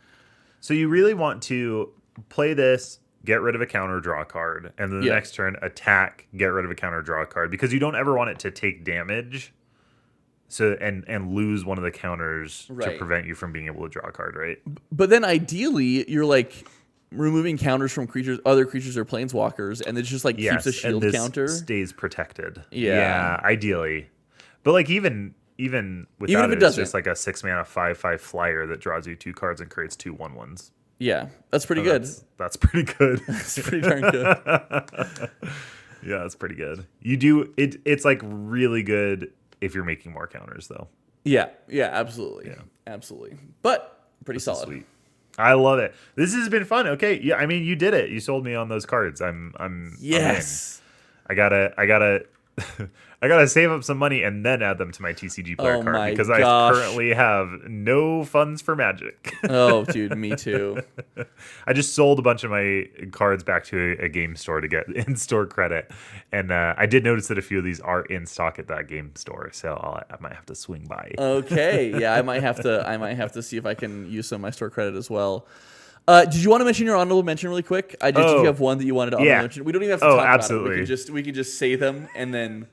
S2: So you really want to play this, get rid of a counter, draw a card, and then the next turn, attack, get rid of a counter, draw a card, because you don't ever want it to take damage and lose one of the counters to prevent you from being able to draw a card, right?
S1: But then ideally, you're like removing counters from other creatures or planeswalkers, and it just like keeps a shield
S2: and this
S1: counter.
S2: Stays protected. Yeah, ideally. But like even without
S1: it,
S2: it's just like a 6-mana 5/5 flyer that draws you 2 cards and creates 2 1/1s.
S1: Yeah, that's pretty good.
S2: That's pretty good.
S1: That's pretty darn good.
S2: Yeah, that's pretty good. You do it. It's like really good if you're making more counters, though.
S1: Yeah, absolutely, absolutely. But pretty solid.
S2: Sweet. I love it. This has been fun. Okay, yeah. I mean, you did it. You sold me on those cards. I'm
S1: yes.
S2: I gotta I gotta save up some money and then add them to my TCG player card because I currently have no funds for Magic.
S1: Oh, dude, me too.
S2: I just sold a bunch of my cards back to a game store to get in-store credit, and I did notice that a few of these are in stock at that game store, so I might have to swing by.
S1: Okay, yeah, I might have to see if I can use some of my store credit as well. Did you want to mention your honorable mention really quick? Did you have one that you wanted to honorable mention? We don't even have to talk
S2: absolutely.
S1: about it. We can just say them and then.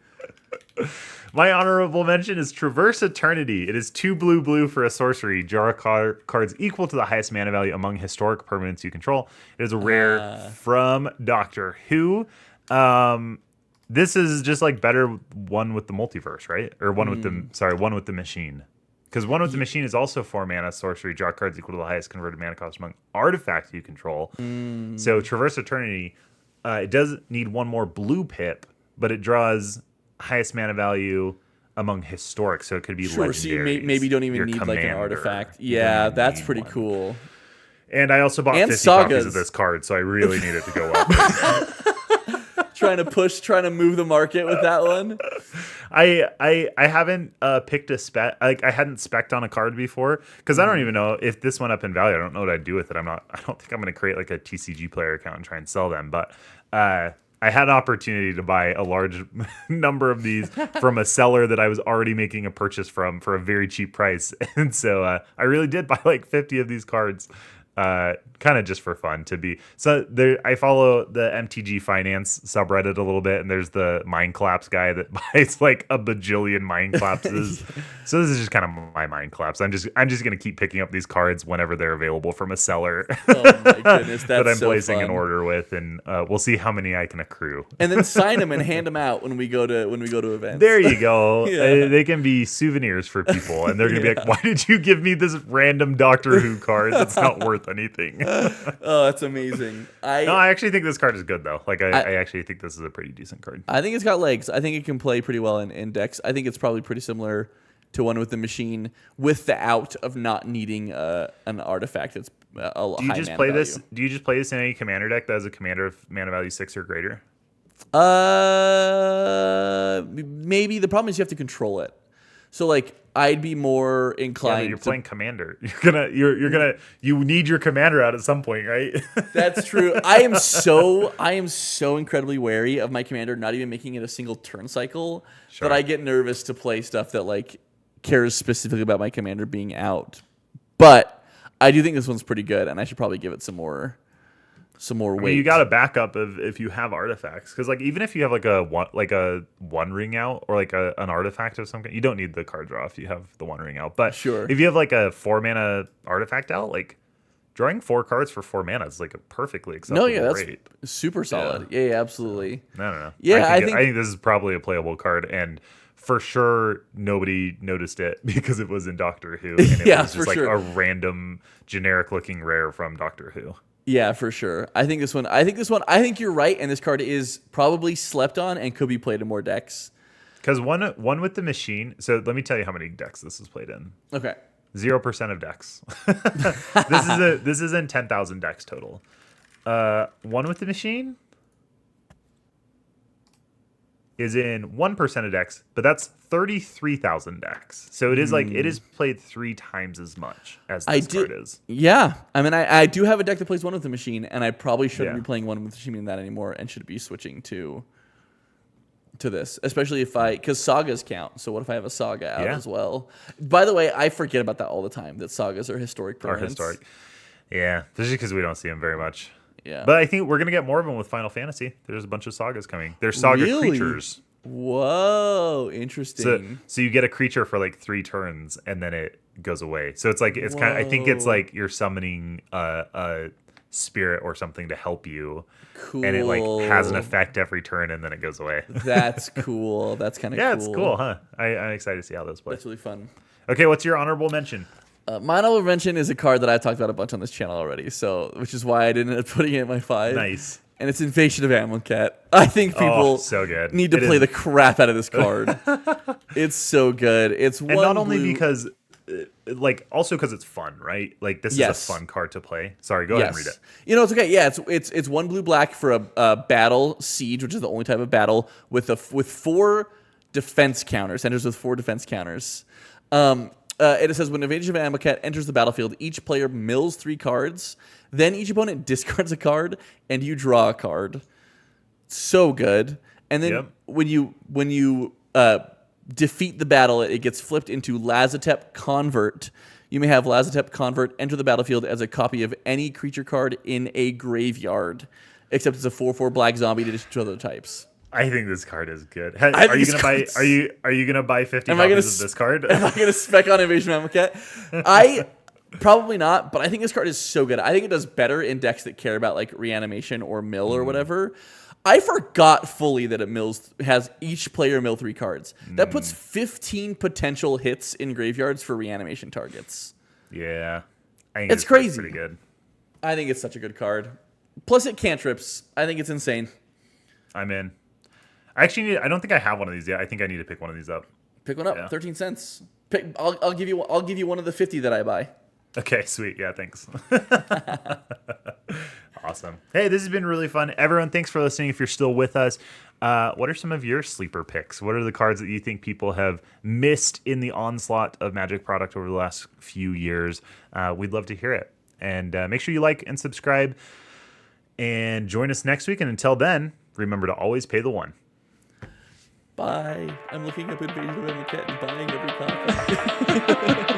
S2: My honorable mention is Traverse Eternity. It is 2 blue for a sorcery. Draw cards equal to the highest mana value among historic permanents you control. It is a rare from Doctor Who. This is just like better one with the multiverse, right? Or one with the machine. Because one with the machine is also 4 mana sorcery. Draw cards equal to the highest converted mana cost among artifacts you control. So Traverse Eternity, it does need 1 more blue pip, but it draws highest mana value among historic, so it could be legendaries.
S1: So you maybe don't even need like an artifact. Yeah, that's pretty cool.
S2: And I also bought 50 copies of this card, so I really need it to go up.
S1: trying to move the market with that one.
S2: I haven't picked a spec. Like I hadn't spec'd on a card before because I don't even know if this went up in value. I don't know what I'd do with it. I don't think I'm going to create like a TCG player account and try and sell them. But I had an opportunity to buy a large number of these from a seller that I was already making a purchase from for a very cheap price, and so I really did buy like 50 of these cards. kind of just for fun to be. So there, I follow the MTG Finance subreddit a little bit, and there's the Mind Collapse guy that buys like a bajillion Mind Collapses. So this is just kind of my Mind Collapse. I'm just gonna keep picking up these cards whenever they're available from a seller.
S1: Oh my goodness, that's
S2: that I'm
S1: so
S2: placing
S1: fun.
S2: an order with, and we'll see how many I can accrue.
S1: And then sign them and hand them out when we go to events.
S2: There you go.
S1: Yeah.
S2: They can be souvenirs for people, and they're gonna be like, "Why did you give me this random Doctor Who card that's not worth anything?"
S1: Oh, that's amazing.
S2: No, I actually think this card is good though. Like I actually think this is a pretty decent card.
S1: I think it's got legs. I think it can play pretty well in decks. I think it's probably pretty similar to one with the machine, with the out of not needing an artifact that's a
S2: Do you
S1: high
S2: just
S1: mana
S2: play
S1: value.
S2: this? Do you just play this in any commander deck that has a commander of mana value 6 or greater?
S1: Maybe. The problem is you have to control it. So like I'd be more
S2: Yeah,
S1: inclined.
S2: you're playing commander. You need your commander out at some point, right?
S1: That's true. I am so incredibly wary of my commander not even making it a single turn cycle that I get nervous to play stuff that like cares specifically about my commander being out. But I do think this one's pretty good, and I should probably give it some more weight.
S2: You got a backup of if you have artifacts, because like even if you have like a one ring out or like an artifact of some kind, you don't need the card draw if you have the one ring out. But
S1: Sure.
S2: if you have like a 4 mana artifact out, like drawing 4 cards for 4 mana is like a perfectly acceptable
S1: No, yeah, that's
S2: rate.
S1: super solid. Yeah, absolutely.
S2: No.
S1: Yeah,
S2: I think this is probably a playable card, and for sure nobody noticed it because it was in Doctor Who, and it
S1: Yeah,
S2: was
S1: for
S2: just like
S1: sure.
S2: a random generic looking rare from Doctor Who.
S1: Yeah, for sure. I think you're right, and this card is probably slept on and could be played in more decks.
S2: Because one with the machine. So let me tell you how many decks this is played in.
S1: Okay.
S2: 0% of decks. This is in 10,000 decks total. One with the machine is in 1% of decks, but that's 33,000 decks. So it is like it is played 3 times as much as this card is.
S1: Yeah. I mean, I do have a deck that plays one with the machine, and I probably shouldn't
S2: Yeah.
S1: be playing one with the machine that anymore, and should be switching to this, especially because sagas count. So what if I have a saga out
S2: Yeah.
S1: as well? By the way, I forget about that all the time, that sagas are historic permanents.
S2: Are historic. Yeah, this is because we don't see them very much.
S1: Yeah.
S2: But I think we're gonna get more of them with Final Fantasy. There's a bunch of sagas coming. There's saga
S1: Really?
S2: creatures.
S1: Whoa, interesting.
S2: So you get a creature for like 3 turns and then it goes away. So it's like it's kind of, I think it's like you're summoning a spirit or something to help you.
S1: Cool.
S2: And it like has an effect every turn and then it goes away.
S1: That's cool. That's kind of
S2: Yeah,
S1: cool.
S2: it's cool, huh? I'm excited to see how those play.
S1: That's really fun.
S2: Okay, what's your honorable mention?
S1: My honorable mention is a card that I've talked about a bunch on this channel already, so which is why I didn't end up putting it in my 5.
S2: Nice.
S1: And it's Invasion of Amonkhet. I think people
S2: so good.
S1: need to
S2: It
S1: play
S2: is.
S1: the crap out of this card. It's so good. It's one
S2: And not only
S1: blue-
S2: because, like, also because it's fun, right? Like, this
S1: Yes.
S2: is a fun card to play. Sorry, go ahead and read it.
S1: You know, it's okay. Yeah, it's one blue black for a battle siege, which is the only type of battle with 4 defense counters. Enters with 4 defense counters. It says when Invasion of Amonkhet enters the battlefield, each player mills 3 cards. Then each opponent discards a card, and you draw a card. So good. And then
S2: Yep.
S1: when you defeat the battle, it gets flipped into Lazotep Convert. You may have Lazotep Convert enter the battlefield as a copy of any creature card in a graveyard, except it's a 4/4 black zombie to just 2 other types.
S2: I think this card is good.
S1: think
S2: Are you
S1: this
S2: gonna buy?
S1: card's-
S2: Are you gonna buy 50
S1: Am I gonna
S2: copies of this card?
S1: Am I going to spec on Invasion of Amonkhet? Probably not, but I think this card is so good. I think it does better in decks that care about like reanimation or mill or whatever. I forgot fully that it has each player mill 3 cards. That puts 15 potential hits in graveyards for reanimation targets.
S2: Yeah, I think
S1: It's
S2: this card's
S1: crazy.
S2: Pretty good.
S1: I think it's such a good card. Plus it cantrips. I think it's insane.
S2: I'm in. I actually I don't think I have one of these yet. I think I need to pick one of these up.
S1: Pick one up.
S2: Yeah.
S1: 13 cents. I'll give you one of the 50 that I buy.
S2: Okay, sweet. Yeah, thanks. Awesome. Hey, this has been really fun. Everyone, thanks for listening. If you're still with us, what are some of your sleeper picks? What are the cards that you think people have missed in the onslaught of Magic product over the last few years? We'd love to hear it. And make sure you like and subscribe and join us next week. And until then, remember to always pay the 1.
S1: Bye. I'm looking up Invasion of Amonkhet and buying every copy.